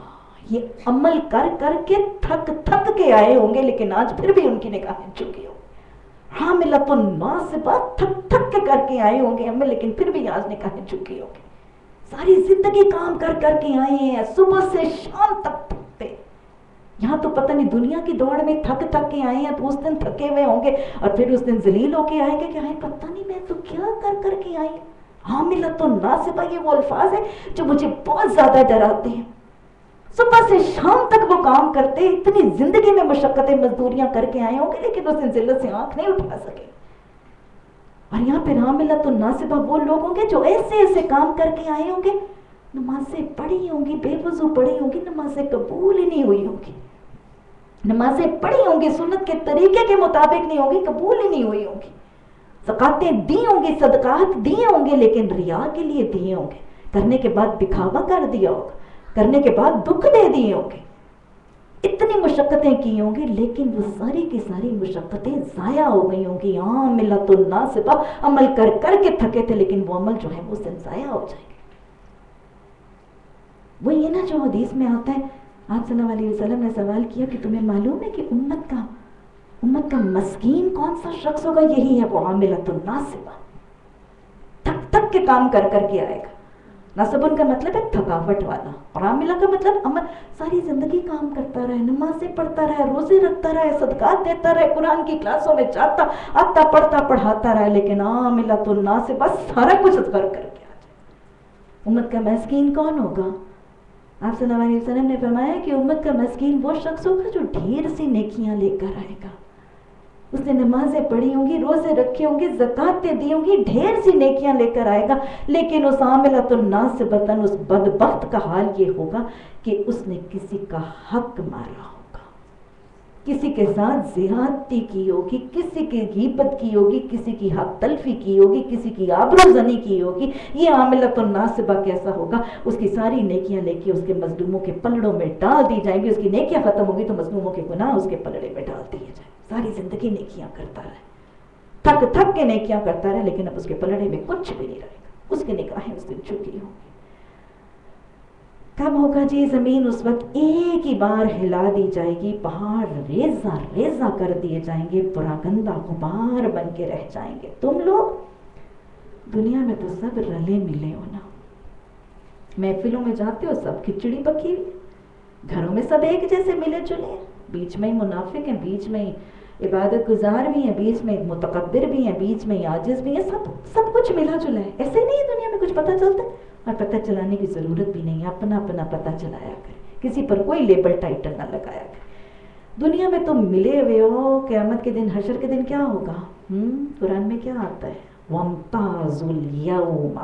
یہ عمل کر کر کے تھک کے آئے ہوں گے, لیکن آج پھر بھی ان کی نگاہیں جھکی ہوں گی. عاملۃ ناصبہ, تھک کے کر کے آئے ہوں گے عمل, لیکن پھر بھی آج نگاہیں جھکی ہوں گی. ساری زندگی کام کر کر کے آئے ہیں، صبح سے شام تک تھکتے، یہاں تو پتہ نہیں دنیا کی دوڑ میں تھک کے آئے ہیں، تو اس دن تھکے ہوئے ہوں گے اور پھر اس دن ذلیل ہو کے آئیں گے کہ ہائے پتہ نہیں میں تو کیا کر کے آئی۔ عاملۃ ناصبہ، یہ وہ الفاظ ہیں جو مجھے بہت زیادہ ڈراتے ہیں۔ صبح سے شام تک وہ کام کرتے، اتنی زندگی میں مشقتیں مزدوریاں کر کے آئے ہوں گے، لیکن اس دن ذلت سے آنکھ نہیں اٹھا سکے۔ اور یہاں پہ عاملۃ ناصبہ وہ لوگ ہوں گے جو ایسے ایسے کام کر کے آئے ہوں گے، نمازیں پڑھی ہوں گی، بے وضو پڑھی ہوں گی، نمازیں قبول ہی نہیں ہوئی ہوں گی، نمازیں پڑھی ہوں گی سنت کے طریقے کے مطابق نہیں ہوں گی، قبول ہی نہیں ہوئی ہوں گی، زکاتیں دی ہوں گی، صدقات دیے ہوں گے، لیکن ریا کے لیے دیے ہوں گے، کرنے کے بعد دکھاوا کر دیا ہوگا، کرنے کے بعد دکھ دے دیے ہوں گے، اتنی مشقتیں کی ہوں گی، لیکن وہ ساری کی ساری مشقتیں ضائع ہو گئی ہوں گی۔ عاملۃ ناصبہ، عمل کر کر کے تھکے تھے، لیکن وہ عمل جو ہے وہ ضائع ہو جائے گا۔ وہ یہ نا جو حدیث میں آتا ہے، آپ صلی اللہ علیہ وسلم نے سوال کیا کہ تمہیں معلوم ہے کہ امت کا مسکین کون سا شخص ہوگا؟ یہی ہے وہ عاملۃ ناصبہ، تھک تھک کے کام کر کر کے آئے گا۔ نصبن کا مطلب ہے تھکاوٹ والا، اور عاملہ کا مطلب عمل، ساری زندگی کام کرتا رہے، نمازیں پڑھتا رہے، روزے رکھتا رہے، صدقات دیتا رہے، قرآن کی کلاسوں میں جاتا آتا پڑھتا پڑھاتا رہے، لیکن عاملۃ ناصبہ سارا کچھ کر کر کے آ جائے۔ امت کا مسکین کون ہوگا؟ آپ صلی اللہ علیہ وسلم نے فرمایا کہ امت کا مسکین وہ شخص ہوگا جو ڈھیر سی نیکیاں لے کر آئے گا، اس نے نمازیں پڑھی ہوں گی، روزے رکھے ہوں گے، زکاتیں دی ہوں گی، ڈھیر سی نیکیاں لے کر آئے گا، لیکن اس عاملۃ ناصبۃ، اس بدبخت کا حال یہ ہوگا کہ اس نے کسی کا حق مارا ہوگا، کسی کے ساتھ زیادتی کی ہوگی، کسی کی غیبت کی ہوگی، کسی کی حق تلفی کی ہوگی، کسی کی آبرو زنی کی ہوگی۔ یہ عاملۃ ناصبہ کیسا ہوگا؟ اس کی ساری نیکیاں لے کے اس کے مظلوموں کے پلڑوں میں ڈال دی جائیں گی، اس کی نیکیاں ختم ہوگی تو مظلوموں کے گناہ اس کے پلڑے میں ڈال دیے جائیں، ساری زندگی نیکیاں کرتا رہے، تھک تھک کے نیکیاں کرتا رہے، لیکن اب اس کے پلڑے میں کچھ بھی نہیں رہے گا، اس کی نگاہیں اس دن جھکی ہوں گی۔ کب ہوگا جی؟ زمین اس وقت ایک ہی بار ہلا دی جائے گی، پہاڑ ریزہ ریزہ کر دیے جائیں گے، پراگندہ غبار بن کے رہ جائیں گے۔ تم لوگ دنیا میں تو سب رلے ملے ہو نا، محفلوں میں جاتے ہو سب کھچڑی پکی ہوئی، گھروں میں سب ایک جیسے ملے جلے ہیں، بیچ میں ہی منافق ہیں، بیچ میں ہی عبادت گزار بھی ہیں، بیچ میں متکبر بھی ہیں، بیچ میں عاجز بھی ہیں، سب کچھ ملا جلا ہے۔ ایسے نہیں دنیا میں کچھ پتہ چلتا، اور پتہ چلانے کی ضرورت بھی نہیں ہے، اپنا اپنا پتہ چلایا کرے، کسی پر کوئی لیبل ٹائٹل نہ لگایا کرے۔ دنیا میں تم ملے ہوئے ہو، قیامت کے دن، حشر کے دن کیا ہوگا؟ قرآن میں کیا آتا ہے؟ وَامْتَازُوا الْيَوْمَ،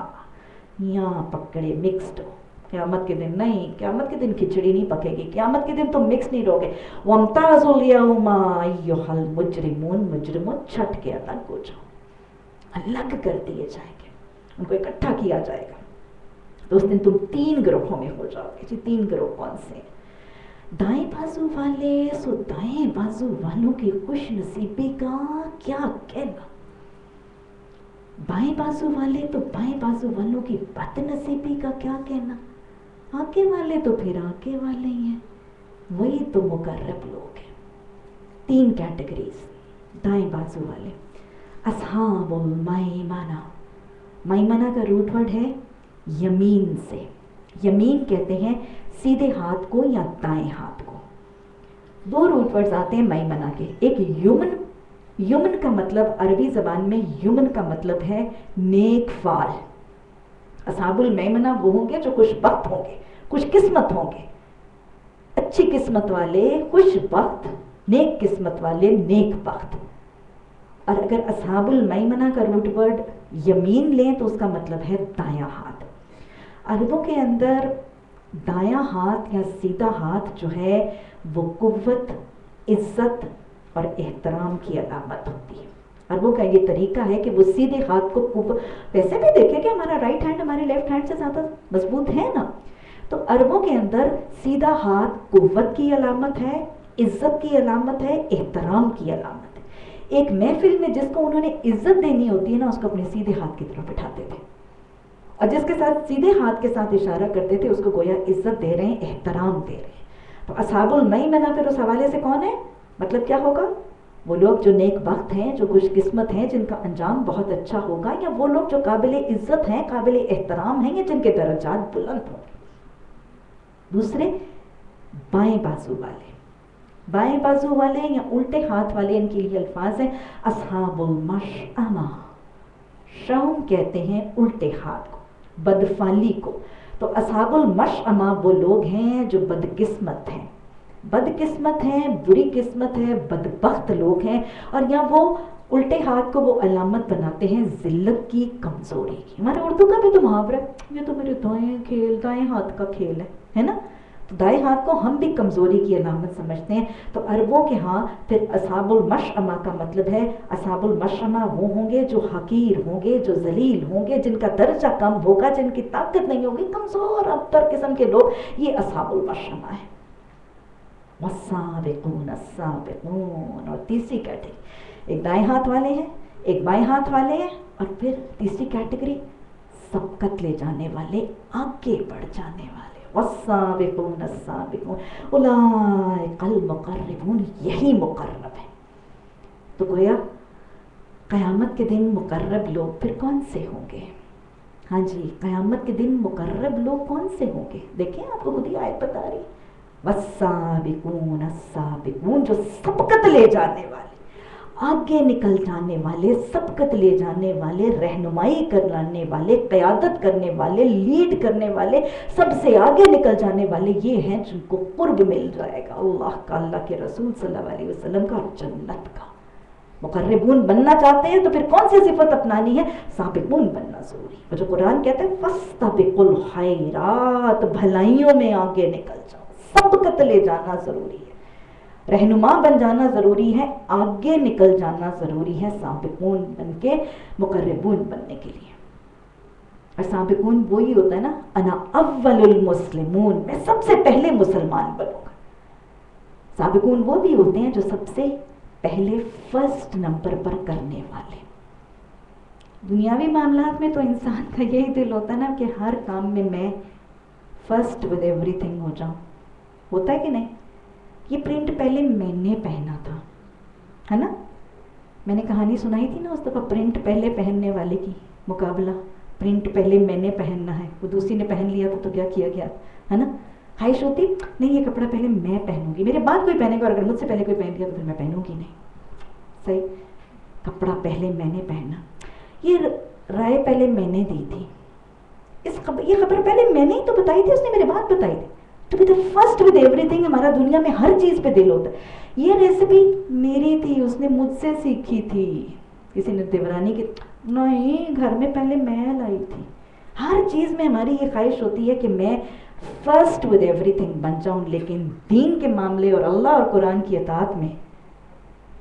یہاں پکڑے مکسڈ ہو۔ قیامت کے دن نہیں، قیامت کے دن کھچڑی نہیں پکے گی، قیامت کے دن تم مکس نہیں رہو گے۔ وَامْتَازُوا الْيَوْمَ أَيُّهَا الْمُجْرِمُونَ، مجرموں چھٹ کے الگ ہو جاؤ، الگ کر دیے جائیں گے، ان کو اکٹھا کیا جائے گا۔ تو اس دن تم 3 گروہوں میں ہو جاؤ گے۔ جی 3 گروہ کون سے؟ دائیں بازو والے، سو دائیں بازو والوں کی خوش نصیبی کا کیا کہنا، بائیں بازو والے تو بائیں بازو والوں کی بد نصیبی کا کیا کہنا، آگے والے تو پھر آگے والے ہی ہیں، وہی تو مقرب لوگ ہیں۔ 3 کیٹیگریز، دائیں بازو والے، اصحاب المیمنہ، میمنہ کا روٹ ورڈ ہے یمین سے، یمین کہتے ہیں سیدھے ہاتھ کو یا دائیں ہاتھ کو۔ 2 روٹ ورڈز آتے ہیں میمنہ کے، ایک یمن، یمن کا مطلب عربی زبان میں یمن کا مطلب ہے نیک فال۔ اصحاب المیمنہ وہ ہوں گے جو خوش بخت ہوں گے، خوش قسمت ہوں گے، اچھی قسمت والے، خوش بخت، نیک قسمت والے، نیک بخت۔ اور اگر اصحاب المیمنہ کا روٹ ورڈ یمین لیں تو اس کا مطلب ہے دایاں ہاتھ۔ عربوں کے اندر دایاں ہاتھ یا سیدھا ہاتھ جو ہے وہ قوت، عزت اور احترام کی علامت ہوتی ہے۔ عربوں کا یہ طریقہ ہے کہ وہ سیدھے ہاتھ کو قوت، ویسے بھی دیکھیں کہ ہمارا رائٹ ہینڈ ہمارے لیفٹ ہینڈ سے زیادہ مضبوط ہے نا، تو عربوں کے اندر سیدھا ہاتھ قوت کی علامت ہے، عزت کی علامت ہے، احترام کی علامت ہے۔ ایک محفل میں جس کو انہوں نے عزت دینی ہوتی ہے نا، اس کو اپنے سیدھے ہاتھ کی طرف بٹھاتے تھے، اور جس کے ساتھ سیدھے ہاتھ کے ساتھ اشارہ کرتے تھے اس کو گویا عزت دے رہے ہیں، احترام دے رہے ہیں۔ تو اصحاب المیمنہ پھر اس حوالے سے کون ہے؟ مطلب کیا ہوگا؟ وہ لوگ جو نیک بخت ہیں، جو خوش قسمت ہیں، جن کا انجام بہت اچھا ہوگا، یا وہ لوگ جو قابل عزت ہیں، قابل احترام ہیں، یا جن کے درجات بلند ہوں گے۔ دوسرے بائیں بازو والے، بائیں بازو والے یا الٹے ہاتھ والے، ان کے لیے الفاظ ہیں اصحاب المشأمہ۔ شوم کہتے ہیں الٹے ہاتھ کو، بدفعلی کو۔ تو اصحاب المشأمہ وہ لوگ ہیں جو بدقسمت ہیں، بدقسمت ہیں، بری قسمت ہے، بدبخت لوگ ہیں، اور یا وہ الٹے ہاتھ کو وہ علامت بناتے ہیں ذلت کی، کمزوری کی۔ ہمارے اردو کا بھی تو محاورہ ہے، یہ تو میرے دائیں ہاتھ کا کھیل ہے نا؟ تو دائیں ہاتھ کو ہم بھی کمزوری کی علامت سمجھتے ہیں۔ تو عربوں کے ہاں پھر اصحاب المشأمہ کا مطلب ہے، اصحاب المشأمہ وہ ہوں گے جو حقیر ہوں گے، جو ذلیل ہوں گے، جن کا درجہ کم ہوگا، جن کی طاقت نہیں ہوگی، کمزور ابتر قسم کے لوگ، یہ اصحاب المشأمہ ہے۔ والسابقون السابقون، اور تیسری کیٹیگری ایک دائیں ہاتھ والے ہیں، ایک بائیں ہاتھ والے ہیں، اور پھر تیسری کیٹیگری سبقت لے جانے والے، آگے بڑھ جانے والے۔ والسابقون السابقون اولئک المقربون، یہی مقرب ہے۔ تو گویا قیامت کے دن مقرب لوگ پھر کون سے ہوں گے؟ ہاں جی، قیامت کے دن مقرب لوگ کون سے ہوں گے؟ دیکھیں آپ کو خود ہی آیت بتا رہی، والسابقون السابقون، جو سبقت لے جانے والے، آگے نکل جانے والے، سبقت لے جانے والے، رہنمائی کرنے والے، قیادت کرنے والے، لیڈ کرنے والے، سب سے آگے نکل جانے والے، یہ ہیں جن کو قرب مل جائے گا اللہ کا، اللہ کے رسول صلی اللہ علیہ وسلم کا، اور جنت کا۔ مقربون بننا چاہتے ہیں تو پھر کون سی صفت اپنانی ہے؟ سابقون بننا ضروری ہے۔ جو قرآن کہتا ہے فاستبقوا الخیرات، بھلائیوں میں آگے نکل جاؤ، سبقت لے جانا ضروری ہے، رہنما بن جانا ضروری ہے، آگے نکل جانا ضروری ہے، سابقون بن کے مقربون بننے کے لیے۔ اور سابقون وہی ہوتا ہے نا، انا اول المسلمون، میں سب سے پہلے مسلمان بنوں گا۔ سابقون وہ بھی ہوتے ہیں جو سب سے پہلے فرسٹ نمبر پر کرنے والے۔ دنیاوی معاملات میں تو انسان کا یہی دل ہوتا ہے نا کہ ہر کام میں میں فرسٹ ود ایوری تھنگ ہو جاؤں، ہوتا ہے کہ نہیں؟ یہ پرنٹ پہلے میں نے پہنا تھا، ہے نا؟ میں نے کہانی سنائی تھی نا اس دفعہ، پرنٹ پہلے پہننے والے کی مقابلہ، پرنٹ پہلے میں نے پہننا ہے، وہ دوسری نے پہن لیا تو کیا کیا گیا، ہے نا؟ خواہش ہوتی نہیں یہ کپڑا پہلے میں پہنوں گی، میرے بعد کوئی پہنے گا، اور اگر مجھ سے پہلے کوئی پہن لیا تو پھر میں پہنوں گی نہیں۔ صحیح، کپڑا پہلے میں نے پہنا، یہ رائے پہلے میں نے دی تھی، یہ خبر پہلے میں نے ہی تو بتائی تھی، اس نے میرے بعد بتائی تھی۔ To be the first with everything، ہمارا دنیا میں ہر چیز پہ دل ہوتا ہے۔ یہ ریسیپی میری تھی، اس نے مجھ سے سیکھی تھی، کسی نے دیورانی کی نہیں، گھر میں پہلے میں لائی تھی۔ ہر چیز میں ہماری یہ خواہش ہوتی ہے کہ میں فرسٹ ود ایوری تھنگ بن جاؤں، لیکن دین کے معاملے اور اللہ اور قرآن کی اطاعت میں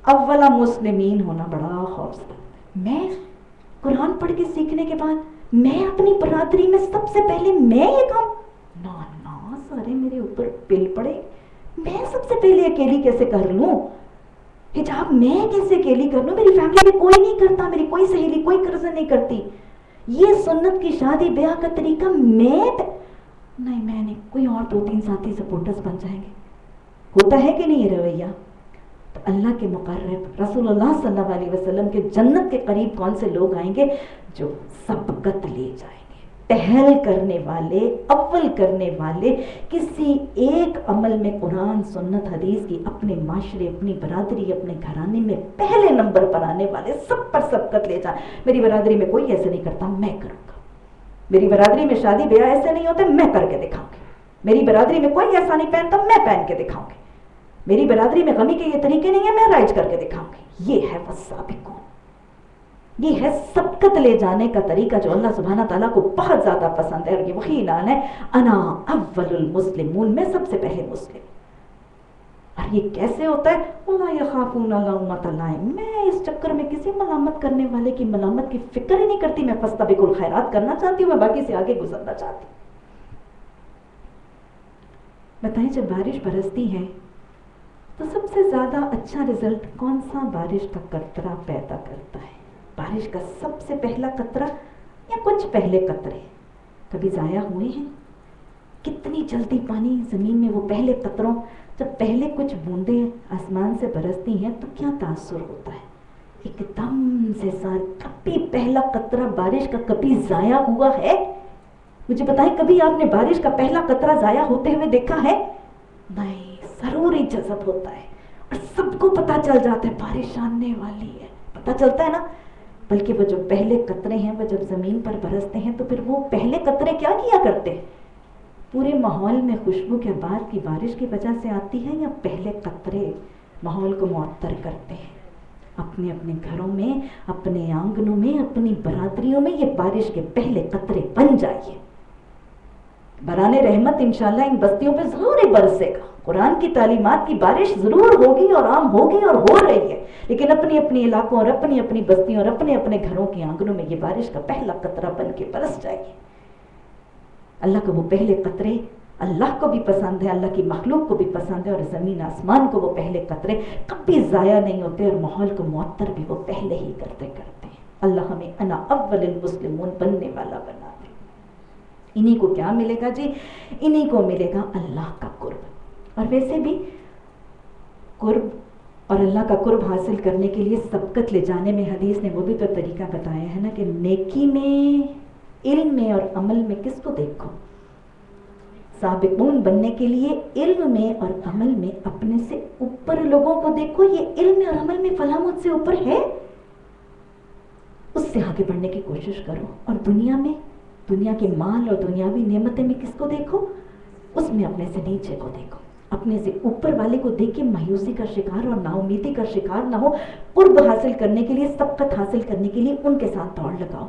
اولا مسلمین ہونا بڑا خوفناک ہے۔ میں قرآن پڑھ کے سیکھنے کے بعد میں اپنی برادری میں سب سے پہلے میں یہ کام، سارے میرے اوپر پل پڑے، میں سب سے پہلے اکیلی کیسے کر لوں حجاب، میں کیسے اکیلی کر لوں، میری فیملی میں کوئی نہیں کرتا، میری کوئی سہیلی کوئی کزن نہیں کرتی، یہ سنت کی شادی بیاہ کا طریقہ نہیں، میں نہیں، کوئی اور 2-3 ساتھی سپورٹرز بن جائیں گے۔ ہوتا ہے کہ نہیں یہ رویہ؟ تو اللہ کے مقرب رسول اللہ صلی اللہ علیہ وسلم کے جنت کے قریب کون سے لوگ آئیں گے؟ جو سبقت لے جائیں گے، پہل کرنے والے، اول کرنے والے، کسی ایک عمل میں قرآن سنت حدیث کی اپنے معاشرے، اپنی برادری، اپنے گھرانے میں پہلے نمبر پر آنے والے، سب پر سبقت لے جائیں۔ میری برادری میں کوئی ایسے نہیں کرتا، میں کروں گا۔ میری برادری میں شادی بیاہ ایسے نہیں ہوتے، میں کر کے دکھاؤں گی۔ میری برادری میں کوئی ایسا نہیں پہنتا، میں پہن کے دکھاؤں گی۔ میری برادری میں غمی کے یہ طریقے نہیں ہیں، میں رائج کر کے دکھاؤں گی۔ یہ ہے والسابقون، یہ ہے سبقت لے جانے کا طریقہ جو اللہ سبحانہ تعالیٰ کو بہت زیادہ پسند ہے، اور یہ وہی اعلان ہے انا اول المسلمون، میں سب سے پہلے مسلم۔ اور یہ کیسے ہوتا ہے؟ وَلَا يَخَافُونَ لَوْمَةَ لَائِمٍ، میں اس چکر میں کسی ملامت کرنے والے کی ملامت کی فکر ہی نہیں کرتی، میں فَاسْتَبِقُوا الْخَيْرَاتِ کرنا چاہتی ہوں، میں باقی سے آگے گزرنا چاہتی ہوں۔ بتائیں جب بارش برستی ہے تو سب سے زیادہ اچھا رزلٹ کون سا بارش کا قطرہ پیدا کرتا ہے؟ بارش کا سب سے پہلا قطرہ یا کچھ پہلے قطرے کبھی ضائع ہوئے ہیں؟ کتنی جلدی پانی زمین میں وہ پہلے قطروں، جب پہلے کچھ بوندیں آسمان سے برستی ہیں تو کیا تاثر ہوتا ہے، ایک دم سے کبھی پہلا قطرہ بارش کا کبھی ضائع ہوا ہے؟ مجھے بتائیں کبھی آپ نے بارش کا پہلا قطرہ ضائع ہوتے ہوئے دیکھا ہے؟ نہیں، ضرور ہی جذب ہوتا ہے اور سب کو پتہ چل جاتا ہے بارش آنے والی ہے، پتہ چلتا ہے نا۔ بلکہ وہ جو پہلے قطرے ہیں وہ جب زمین پر برستے ہیں تو پھر وہ پہلے قطرے کیا کیا کرتے ہیں؟ پورے ماحول میں خوشبو کے بعد کی بارش کی وجہ سے آتی ہے، یا پہلے قطرے ماحول کو معطر کرتے ہیں؟ اپنے اپنے گھروں میں، اپنے آنگنوں میں، اپنی برادریوں میں یہ بارش کے پہلے قطرے بن جائیے۔ بران رحمت انشاءاللہ ان بستیوں پہ ضرور ہی برسے گا، قرآن کی تعلیمات کی بارش ضرور ہوگی اور عام ہوگی اور ہو رہی ہے، لیکن اپنی اپنی علاقوں اور اپنی اپنی بستیوں اور اپنے اپنے گھروں کے آنگنوں میں یہ بارش کا پہلا قطرہ بن کے برس جائے گی۔ اللہ کو وہ پہلے قطرے اللہ کو بھی پسند ہے، اللہ کی مخلوق کو بھی پسند ہے، اور زمین آسمان کو وہ پہلے قطرے کبھی ضائع نہیں ہوتے اور ماحول کو معطر بھی وہ پہلے ہی کرتے ہیں۔ اللہ ہمیں انا اول المسلمون بننے والا بنا دے۔ انہی کو کیا ملے گا جی؟ انہی کو ملے گا اللہ کا قرب۔ اور ویسے بھی قرب اور اللہ کا قرب حاصل کرنے کے لیے سبقت لے جانے میں حدیث نے وہ بھی تو طریقہ بتایا ہے نا کہ نیکی میں، علم میں اور عمل میں کس کو دیکھو؟ سابقون بننے کے لیے علم میں اور عمل میں اپنے سے اوپر لوگوں کو دیکھو۔ یہ علم میں اور عمل میں فلاں مجھ سے اوپر ہے، اس سے آگے بڑھنے کی کوشش کرو۔ اور دنیا میں، دنیا کے مال اور دنیاوی نعمتیں میں کس کو دیکھو؟ اس میں اپنے سے نیچے کو دیکھو۔ اپنے سے اوپر والے کو دیکھ کے مایوسی کا شکار اور نا امیدی کا شکار نہ ہو۔ قرب حاصل کرنے کے لیے، سبقت حاصل کرنے کے لیے ان کے ساتھ دوڑ لگاؤ۔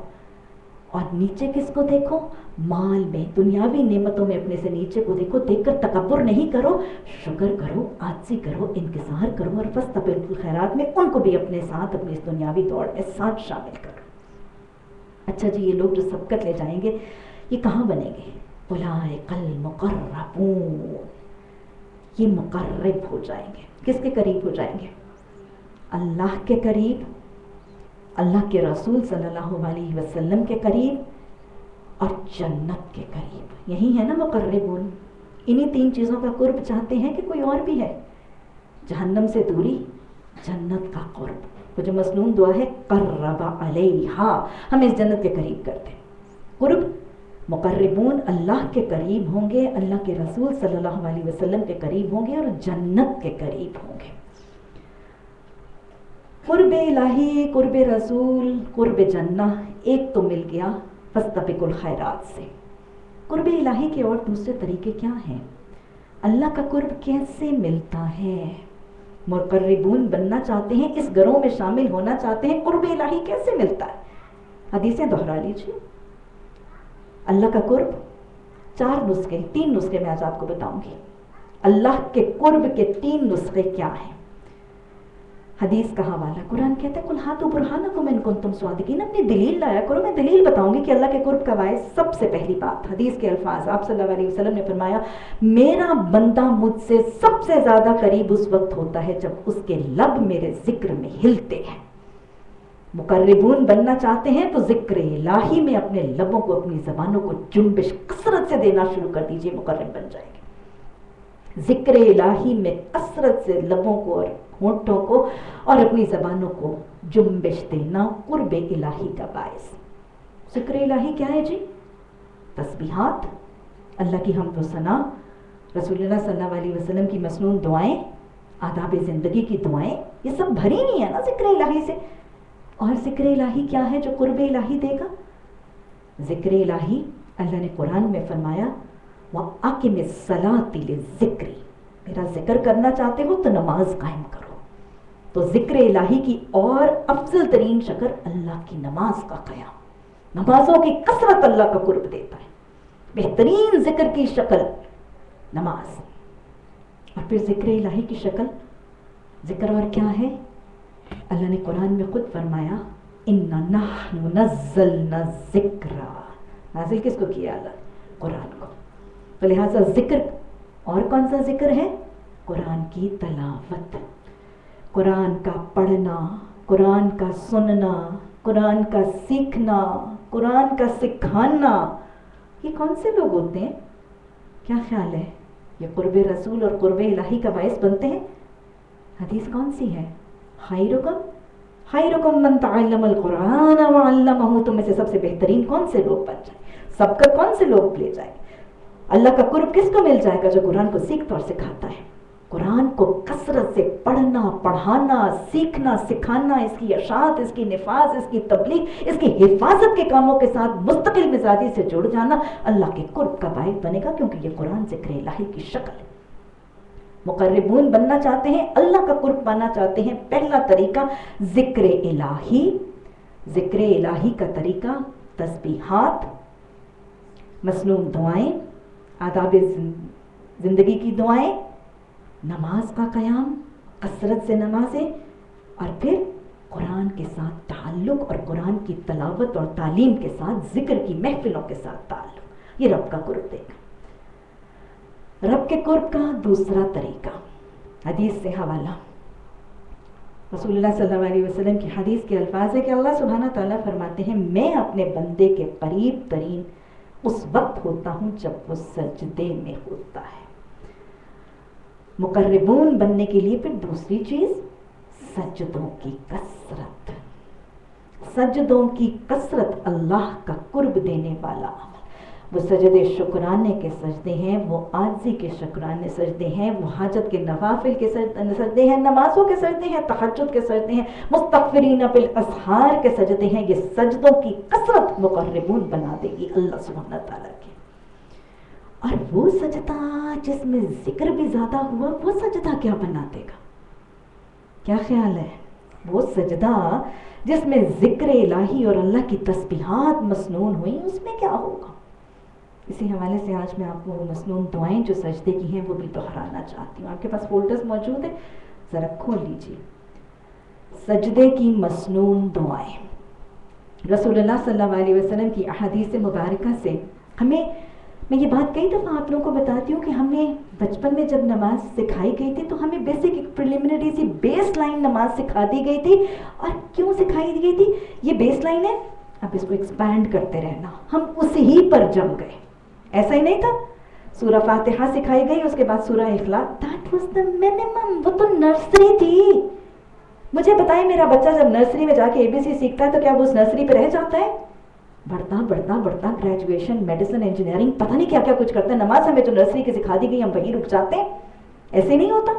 اور نیچے کس کو دیکھو؟ مال میں، دنیاوی نعمتوں میں اپنے سے نیچے کو دیکھو۔ دیکھ کر تکبر نہیں کرو، شکر کرو، عاجزی کرو، انکسار کرو، اور فاستبقوا الخیرات میں ان کو بھی اپنے ساتھ، اپنی اس دنیاوی دوڑ میں ساتھ شامل کرو۔ اچھا جی، یہ لوگ جو سبقت لے جائیں گے یہ کہاں بنیں گے؟ اولئک المقربون، یہ مقرب ہو جائیں گے۔ کس کے قریب ہو جائیں گے؟ اللہ کے قریب، اللہ کے رسول صلی اللہ علیہ وسلم کے قریب، اور جنت کے قریب۔ یہی ہے نا مقربون۔ انہی تین چیزوں کا قرب چاہتے ہیں کہ کوئی اور بھی ہے؟ جہنم سے دوری، جنت کا قرب۔ وہ جو مسنون دعا ہے قرب علیہا، ہمیں اس جنت کے قریب کرتے ہیں۔ قرب، مقربون اللہ کے قریب ہوں گے، اللہ کے رسول صلی اللہ علیہ وسلم کے قریب ہوں گے، اور جنت کے قریب ہوں گے۔ قرب الہی، قرب رسول، قرب جنہ، ایک تو مل گیا فاستبقوا الخیرات سے۔ قرب الہی کے اور دوسرے طریقے کیا ہیں؟ اللہ کا قرب کیسے ملتا ہے؟ مقربون بننا چاہتے ہیں، اس گروہ میں شامل ہونا چاہتے ہیں، قرب الہی کیسے ملتا ہے؟ حدیثیں دہرا لیجیے۔ اللہ کا قرب، چار نسخے، تین نسخے میں آج آپ کو بتاؤں گی۔ اللہ کے قرب کے تین نسخے کیا ہیں؟ حدیث کا حوالہ، قرآن کہتا ہے قل ہاتوا برہانکم ان کنتم صادقین، اپنی دلیل لایا کرو، میں دلیل بتاؤں گی کہ اللہ کے قرب کا باعث سب سے پہلی بات، حدیث کے الفاظ، آپ صلی اللہ علیہ وسلم نے فرمایا میرا بندہ مجھ سے سب سے زیادہ قریب اس وقت ہوتا ہے جب اس کے لب میرے ذکر میں ہلتے ہیں۔ مقربون بننا چاہتے ہیں تو ذکر الہی میں اپنے لبوں کو، اپنی زبانوں کو جنبش کثرت سے دینا شروع کر دیجئے، مقرب بن جائیں گے۔ ذکر الہی میں کثرت سے لبوں کو اور ہونٹوں کو اور اپنی زبانوں کو جنبش دینا قرب الہی کا باعث۔ ذکر الہی کیا ہے جی؟ تسبیحات، اللہ کی حمد و ثنا، رسول اللہ صلی اللہ علیہ وسلم کی مسنون دعائیں، آداب زندگی کی دعائیں، یہ سب بھری نہیں ہے نا ذکر الہی سے۔ اور ذکر الہی کیا ہے جو قرب الہی دے گا؟ ذکر الہی اللہ نے قرآن میں فرمایا وَأَقِمِ الصَّلَاةِ لِلذِّكْرِ، میرا ذکر کرنا چاہتے ہو تو نماز قائم کرو۔ تو ذکر الہی کی اور افضل ترین شکل اللہ کی نماز کا قیام، نمازوں کی کثرت اللہ کا قرب دیتا ہے۔ بہترین ذکر کی شکل نماز۔ اور پھر ذکر الہی کی شکل، ذکر اور کیا ہے؟ اللہ نے قرآن میں خود فرمایا اِنَّا نَحْنُ نَزَّلْنَا الذِّكْرَ، نازل کس کو کیا؟ اللہ، قرآن کو۔ تو لہٰذا ذکر، اور کون سا ذکر ہے؟ قرآن کی تلاوت، قرآن کا پڑھنا، قرآن کا سننا، قرآن کا سیکھنا، قرآن کا سکھانا۔ یہ کون سے لوگ ہوتے ہیں کیا خیال ہے یہ قرب رسول اور قرب الہی کا باعث بنتے ہیں؟ حدیث کون سی ہے؟ خیرکم من تعلم القرآن وعلمہ، تم میں سے سب سے بہترین کون سے لوگ بن جائیں، سب کا کون سے لوگ لے جائیں؟ اللہ کا قرب کس کو مل جائے گا؟ جو قرآن کو سیکھتا اور سکھاتا ہے، قرآن کو کثرت سے پڑھنا، پڑھانا، سیکھنا، سکھانا، اس کی اشاعت، اس کی نفاذ، اس کی تبلیغ، اس کی حفاظت کے کاموں کے ساتھ مستقل مزاجی سے جڑ جانا اللہ کے قرب کا باعث بنے گا، کیونکہ یہ قرآن ذکر الہی کی شکل ہے۔ مقربون بننا چاہتے ہیں، اللہ کا قرب پانا چاہتے ہیں، پہلا طریقہ ذکر الہی۔ ذکر الہی کا طریقہ تسبیحات، مسنون دعائیں، آداب زندگی کی دعائیں، نماز کا قیام، کثرت سے نمازیں، اور پھر قرآن کے ساتھ تعلق اور قرآن کی تلاوت اور تعلیم کے ساتھ ذکر کی محفلوں کے ساتھ تعلق، یہ رب کا قرب دے گا۔ رب کے قرب کا دوسرا طریقہ، حدیث سے حوالہ، رسول اللہ صلی اللہ علیہ وسلم کی حدیث کے الفاظ ہے کہ اللہ سبحانہ تعالیٰ فرماتے ہیں میں اپنے بندے کے قریب ترین اس وقت ہوتا ہوں جب وہ سجدے میں ہوتا ہے۔ مقربون بننے کے لیے پھر دوسری چیز سجدوں کی کثرت۔ سجدوں کی کثرت اللہ کا قرب دینے والا عمل۔ وہ سجدے شکرانے کے سجدے ہیں، وہ عاجزی کے شکرانے سجدے ہیں، وہ حاجت کے نوافل کے سجدے ہیں، نمازوں کے سجدے ہیں، تہجد کے سجدے ہیں، مستغفرین بالاسحار کے سجدے ہیں۔ یہ سجدوں کی کثرت مقربون بنا دے گی اللہ سبحانہ تعالیٰ کی۔ اور وہ سجدہ جس میں ذکر بھی زیادہ ہوا، وہ سجدہ کیا بنا دے گا؟ کیا خیال ہے؟ وہ سجدہ جس میں ذکر الہی اور اللہ کی تسبیحات مسنون ہوئیں، اس میں کیا ہوگا؟ اسی حوالے سے آج میں آپ کو وہ مسنون دعائیں جو سجدے کی ہیں وہ بھی دہرانا چاہتی ہوں۔ آپ کے پاس فولڈرز موجود ہیں، ذرا کھول لیجیے۔ سجدے کی مسنون دعائیں، رسول اللہ صلی اللہ علیہ وسلم کی احادیث مبارکہ سے ہمیں، میں یہ بات کئی دفعہ آپ لوگوں کو بتاتی ہوں کہ ہمیں بچپن میں جب نماز سکھائی گئی تھی تو ہمیں بیسک ایک پریلیمنری سی بیس لائن نماز سکھا دی گئی تھی۔ اور کیوں سکھائی دی گئی تھی؟ یہ بیس لائن ہے، اب اس کو ایکسپینڈ کرتے رہنا۔ ہم اسی ہی پر جم گئے، ایسا ہی نہیں تھا؟ سورہ فاتحہ سکھائی گئی، اس کے بعد سورہ اخلاص، دیٹ واز دا منیمم، وہ تو نرسری تھی۔ مجھے بتائیں میرا بچہ جب نرسری میں جا کے ABC سیکھتا ہے تو کیا وہ اس نرسری پہ رہ جاتا ہے؟ بڑھتا بڑھتا بڑھتا گریجویشن، میڈیسن، انجینئرنگ، پتہ نہیں کیا کیا کچھ کرتا ہے۔ نماز ہمیں جو نرسری کی سکھا دی گئی ہم وہیں رک جاتے ہیں، ایسے نہیں ہوتا۔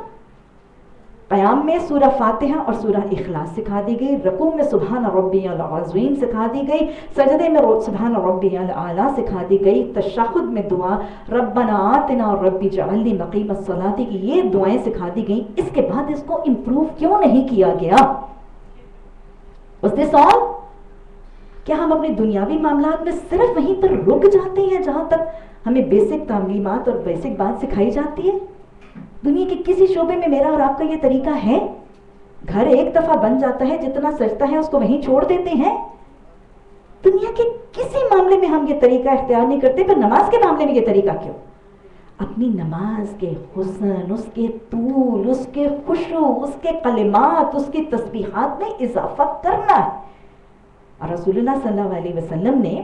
قیام میں سورہ فاتحہ اور سورہ اخلاص سکھا دی گئی، رکوع میں سبحان ربی العظیم سکھا دی گئی، سجدے میں سبحان ربی الاعلیٰ سکھا دی گئی، تشہد میں دعا ربنا آتنا اور ربی جعلنی مقیم الصلاۃ کی یہ دعائیں سکھا دی گئیں۔ اس کے بعد اس کو امپروو کیوں نہیں کیا گیا؟ Was this all؟ کیا ہم اپنے دنیاوی معاملات میں صرف وہیں پر رک جاتے ہیں جہاں تک ہمیں بیسک تعلیمات اور بیسک بات سکھائی جاتی ہے؟ دنیا کے کسی شعبے میں میرا اور آپ کا یہ طریقہ ہے؟ گھر ایک دفعہ بن جاتا ہے، جتنا سجتا ہے اس کو وہیں چھوڑ دیتے ہیں۔ دنیا کے کسی معاملے میں ہم یہ طریقہ اختیار نہیں کرتے، پھر نماز کے معاملے میں یہ طریقہ کیوں؟ اپنی نماز کے حسن، اس کے طول، اس کے خشوع، اس کے کلمات، اس کی تسبیحات میں اضافہ کرنا ہے۔ اور رسول اللہ صلی اللہ علیہ وسلم نے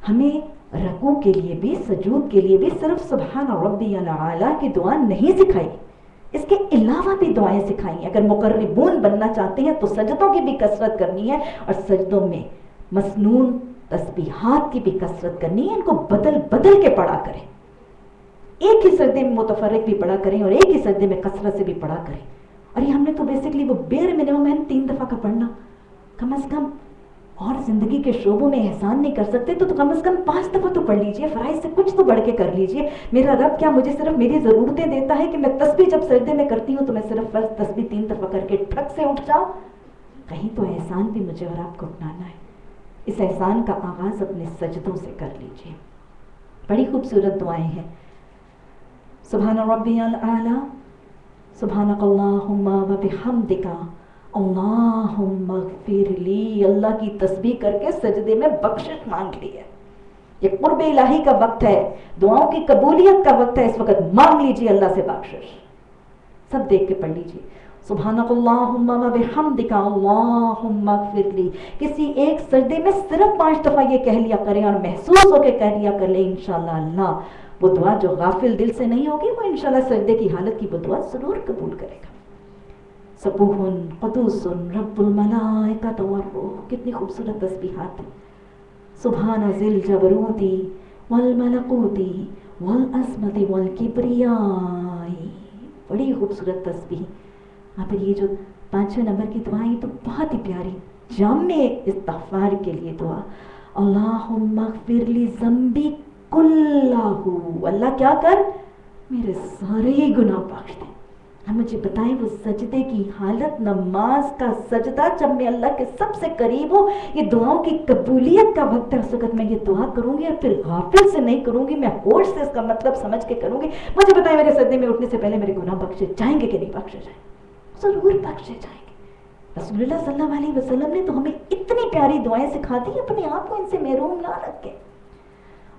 ہمیں رکوع کے لیے بھی، سجود کے لیے بھی صرف سبحان ربی الاعلیٰ کی دعا نہیں سکھائی، اس کے علاوہ بھی دعائیں سکھائی۔ اگر مقربون بننا چاہتے ہیں تو سجدوں کی بھی کثرت کرنی ہے، اور سجدوں میں مسنون تسبیحات کی بھی کثرت کرنی ہے۔ ان کو بدل بدل کے پڑھا کریں، ایک ہی سجدے میں متفرق بھی پڑھا کریں اور ایک ہی سجدے میں کثرت سے بھی پڑھا کریں۔ اور یہ ہم نے تو بیسکلی وہ بیر منیمم ہے 3 دفعہ کا پڑھنا، کم از کم۔ اور زندگی کے شعبوں میں احسان نہیں کر سکتے تو کم از کم 5 دفعہ تو پڑھ لیجئے، فرائض سے کچھ تو بڑھ کے کر لیجئے۔ میرا رب کیا مجھے صرف میری ضرورتیں دیتا ہے کہ میں تسبیح جب سجدے میں کرتی ہوں تو میں صرف فرض تسبیح 3 دفعہ کر کے ٹھک سے اٹھ جاؤں؟ کہیں تو احسان بھی مجھے اور آپ کو اپنانا ہے۔ اس احسان کا آغاز اپنے سجدوں سے کر لیجئے۔ بڑی خوبصورت دعائیں ہیں، سبحان ربی الاعلیٰ، سبحانک اللہم و بحمدک اللہم اغفر لی، اللہ کی تسبیح کر کے سجدے میں بخشش مانگ لی ہے۔ یہ قرب الہی کا وقت ہے، دعاؤں کی قبولیت کا وقت ہے، اس وقت مانگ لیجیے اللہ سے بخشش۔ سب دیکھ کے پڑھ لیجیے، سبحانک اللہم و بحمدک اللہم اغفر لی۔ کسی ایک سجدے میں صرف 5 دفعہ یہ کہہ لیا کریں اور محسوس ہو کے کہہ لیا کر لیں، انشاءاللہ اللہ وہ دعا جو غافل دل سے نہیں ہوگی وہ انشاءاللہ سجدے کی حالت کی وہ دعا ضرور قبول کرے گا. سبوح قدوس رب الملائکۃ والروح، کتنی خوبصورت تسبیحات ہیں. سبحان ذی الجبروت والملکوت والعظمت والکبریاء، بڑی خوبصورت تسبیح. اور پھر یہ جو 5 نمبر کی دعائیں تو بہت ہی پیاری جامع استغفار کے لیے دعا. اللہم اغفر لی ذنبی کلہ، اللہ کیا کر میرے سارے گناہ بخش دے. ہم مجھے بتائیں وہ سجدے کی حالت، نماز کا سجدہ جب میں اللہ کے سب سے قریب ہوں، یہ دعاؤں کی قبولیت کا وقت ہے، اس وقت میں یہ دعا کروں گی اور پھر غافل سے نہیں کروں گی، میں ہوش سے اس کا مطلب سمجھ کے کروں گی. مجھے بتائیں میرے سجدے میں اٹھنے سے پہلے میرے گناہ بخشے جائیں گے کہ نہیں بخشے جائیں گے؟ ضرور بخشے جائیں گے. رسول اللہ صلی اللہ علیہ وسلم نے تو ہمیں اتنی پیاری دعائیں سکھا دی، اپنے آپ کو ان سے محروم نہ رکھے.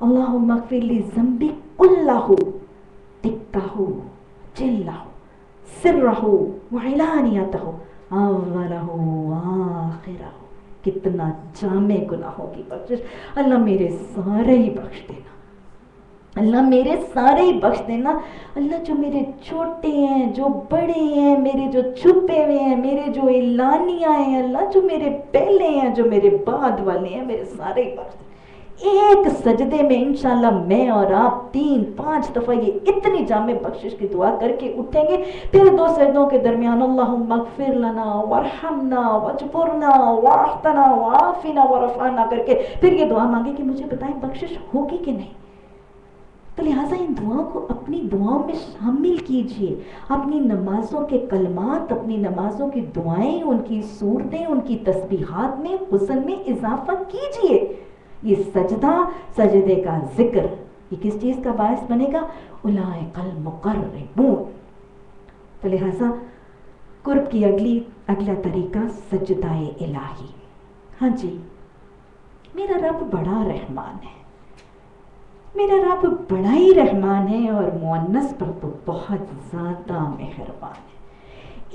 اللہم اغفر لی ذنبی کلہ دقہ جلہ سرہ وعلانیتہ اولہ آخرہ. کتنا جامع گناہوں کی بخشش. اللہ میرے سارے ہی بخش دینا، اللہ میرے سارے ہی بخش دینا. اللہ جو میرے چھوٹے ہیں، جو بڑے ہیں، میرے جو چھپے ہوئے ہیں، میرے جو اعلانیہ ہیں، اللہ جو میرے پہلے ہیں، جو میرے بعد والے ہیں، میرے سارے ہی بخش دینا. ایک سجدے میں انشاءاللہ میں اور آپ 3-5 دفعہ یہ اتنی جامع بخشش کی دعا کر کے اٹھیں گے. پھر 2 سجدوں کے درمیان اللہم اغفر لنا وارحمنا واجبرنا واحتنا وعافنا ورفعنا کر کے پھر یہ دعا مانگے کہ مجھے بتائیں بخشش ہوگی کہ نہیں. تو لہٰذا ان دعاؤں کو اپنی دعاؤں میں شامل کیجئے. اپنی نمازوں کے کلمات، اپنی نمازوں کی دعائیں، ان کی صورتیں، ان کی تسبیحات میں حسن میں اضافہ کیجئے. یہ سجدہ، سجدے کا ذکر، یہ کس چیز کا باعث بنے گا؟ اولئک المقربون. تو لہٰذا قرب کی اگلا طریقہ سجدہ الہی. ہاں جی، میرا رب بڑا رحمان ہے، میرا رب بڑا ہی رحمان ہے اور مؤنث پر تو بہت زیادہ مہربان ہے.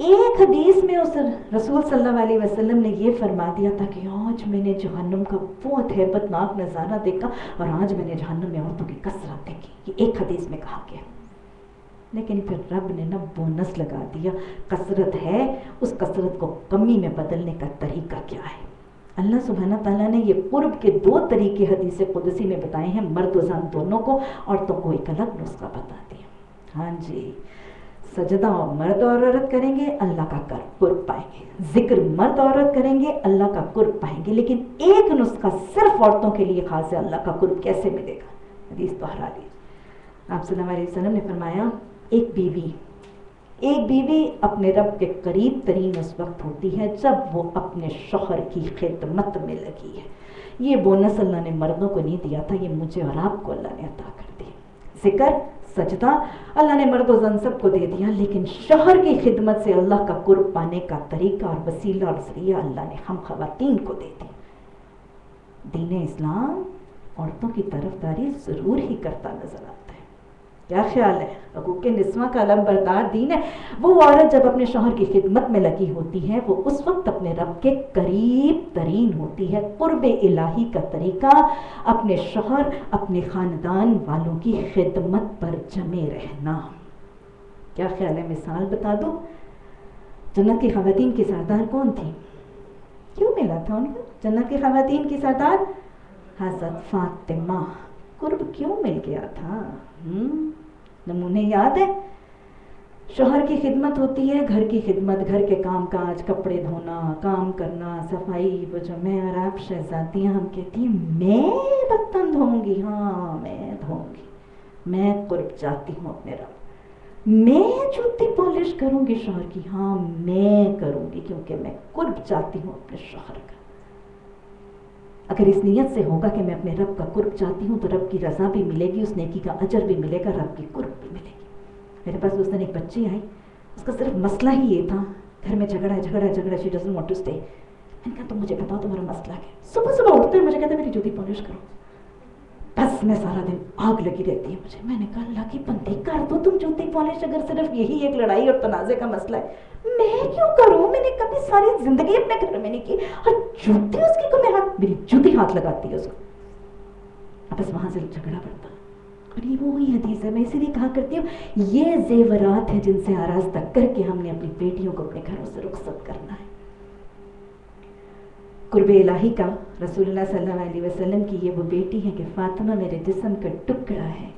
ایک حدیث میں اس رسول صلی اللہ علیہ وسلم نے یہ فرما دیا تھا کہ آج میں نے جہنم کا بہت ہیبت ناک نظارہ دیکھا اور آج میں نے جہنم میں عورتوں کی کثرت دیکھی. یہ ایک حدیث میں کہا گیا. لیکن پھر رب نے بونس لگا دیا، کثرت ہے، اس کثرت کو کمی میں بدلنے کا طریقہ کیا ہے. اللہ سبحانہ تعالیٰ نے یہ قرب کے 2 طریقے حدیث قدسی میں بتائے ہیں، مرد و زن دونوں کو. عورتوں کو ایک الگ نسخہ بتا دیا. ہاں جی، سجدہ مرد اور عورت کریں گے اللہ کا قرب پائیں گے، ذکر مرد عورت کریں گے اللہ کا قرب پائیں گے. لیکن ایک نسخہ صرف عورتوں کے لیے خاص ہے، اللہ کا قرب کیسے ملے گا؟ حدیث دوہرا لی. آپ صلی اللہ علیہ وسلم نے فرمایا ایک بیوی اپنے رب کے قریب ترین اس وقت ہوتی ہے جب وہ اپنے شوہر کی خدمت میں لگی ہے. یہ بونس اللہ نے مردوں کو نہیں دیا تھا، یہ مجھے اور آپ کو اللہ نے عطا کر دی. ذکر، سجدہ اللہ نے مرد و زن سب کو دے دیا، لیکن شوہر کی خدمت سے اللہ کا قرب پانے کا طریقہ اور وسیلہ اور ذریعہ اللہ نے ہم خواتین کو دے دی. دین اسلام عورتوں کی طرفداری ضرور ہی کرتا نظر آتا ہے. کیا خیال ہے؟ حقوق نسواں کا علم بردار دین ہے. وہ عورت جب اپنے شوہر کی خدمت میں لگی ہوتی ہے وہ اس وقت اپنے رب کے قریب ترین ہوتی ہے. قرب الہی کا طریقہ اپنے شوہر، اپنے خاندان والوں کی خدمت پر جمے رہنا. کیا خیال ہے؟ مثال بتا دو، جنت کی خواتین کی سردار کون تھی؟ کیوں ملا تھا ان کو جنت کی خواتین کی سردار؟ حضرت فاطمہ. قرب کیوں مل گیا تھا؟ نمونے یاد ہے؟ شوہر کی خدمت ہوتی ہے، گھر کی خدمت، گھر کے کام کاج، کپڑے دھونا، کام کرنا، صفائی. وہ جو میں اور آپ شہزادیاں ہم کہتی ہیں میں برتن دھوؤں گی، ہاں میں دھوؤں گی. میں قرب چاہتی ہوں اپنے رب. میں جوتی پالش کروں گی شوہر کی، ہاں میں کروں گی، کیونکہ میں قرب چاہتی ہوں اپنے شوہر کا. اگر اس نیت سے ہوگا کہ میں اپنے رب کا قرب چاہتی ہوں تو رب کی رضا بھی ملے گی، اس نیکی کا اجر بھی ملے گا، رب کی قرب بھی ملے گی. میرے پاس اس دن ایک بچی آئی، اس کا صرف مسئلہ ہی یہ تھا، گھر میں جھگڑا she doesn't want to stay. میں نے کہا تم مجھے بتاؤ تمہارا مسئلہ کیا؟ صبح اٹھتے ہیں مجھے کہتے ہیں میری جوتی پالش کرو. بس میں سارا دن آگ لگی رہتی ہے مجھے. میں نے کہا اللہ کی بندی کر دو تم جوتی پالش، اگر صرف یہی ایک لڑائی اور تنازع کا مسئلہ ہے میں کیوں کروں؟ میں نے کبھی ساری زندگی اپنے گھر میں نہیں کی، اور جوتی اس کی کو میں میری جوتی ہاتھ لگاتی ہے اس کو. بس وہاں سے جھگڑا پڑتا. اور یہ وہی حدیث ہے، میں اسی لیے کہا کرتی ہوں یہ زیورات ہیں جن سے آراستہ کر کے ہم نے اپنی بیٹیوں کو اپنے گھروں سے رخصت کرنا ہے۔ قرب الہی کا رسول اللہ صلی اللہ علیہ وسلم کی یہ وہ بیٹی ہے کہ فاطمہ میرے جسم کا ٹکڑا ہے۔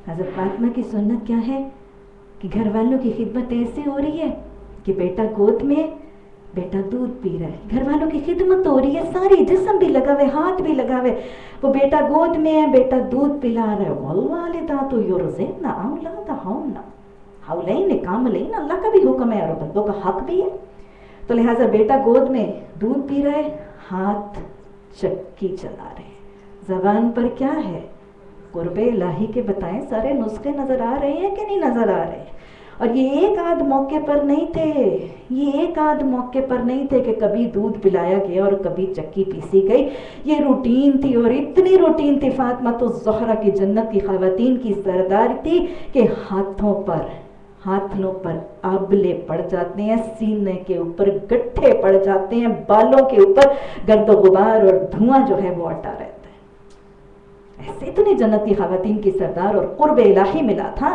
حضرت فاطمہ کی سنت کیا ہے کہ گھر والوں کی خدمت ایسے ہو رہی ہے کہ بیٹا گود میں، بیٹا دودھ پی رہا ہے، گھر والوں کی خدمت ہو رہی ہے، ساری جسم بھی لگا ہوئے، ہاتھ بھی لگا ہوئے، وہ بیٹا گود میں ہے، بیٹا دودھ پلا رہا ہے۔ والوالدات یرضعن اولادہن حولین کاملین، اللہ کا بھی حکم ہے اور بندوں کا حق بھی ہے۔ تو لہٰذا بیٹا گود میں دودھ پی رہا ہے، ہاتھ چکی چلا رہے ہیں، زبان پر کیا ہے؟ قرب الہی کے بتائیں سارے نسخے نظر آ رہے ہیں کہ نہیں نظر آ رہے ہیں؟ اور یہ ایک آدھ موقع پر نہیں تھے، یہ ایک آدھ موقع پر نہیں تھے کہ کبھی دودھ پلایا گیا اور کبھی چکی پیسی گئی، یہ روٹین تھی، اور اتنی روٹین تھی فاطمہ تو زہرا کی جنت کی خواتین کی سردار تھی کہ ہاتھوں پر آبلے پڑ جاتے ہیں، سینے کے اوپر گٹھے پڑ جاتے ہیں، بالوں کے اوپر گرد و غبار اور دھواں جو ہے وہ اٹا رہتا ہے۔ ایسے اتنی جنت کی خواتین کی سردار اور قرب الہی ملا تھا۔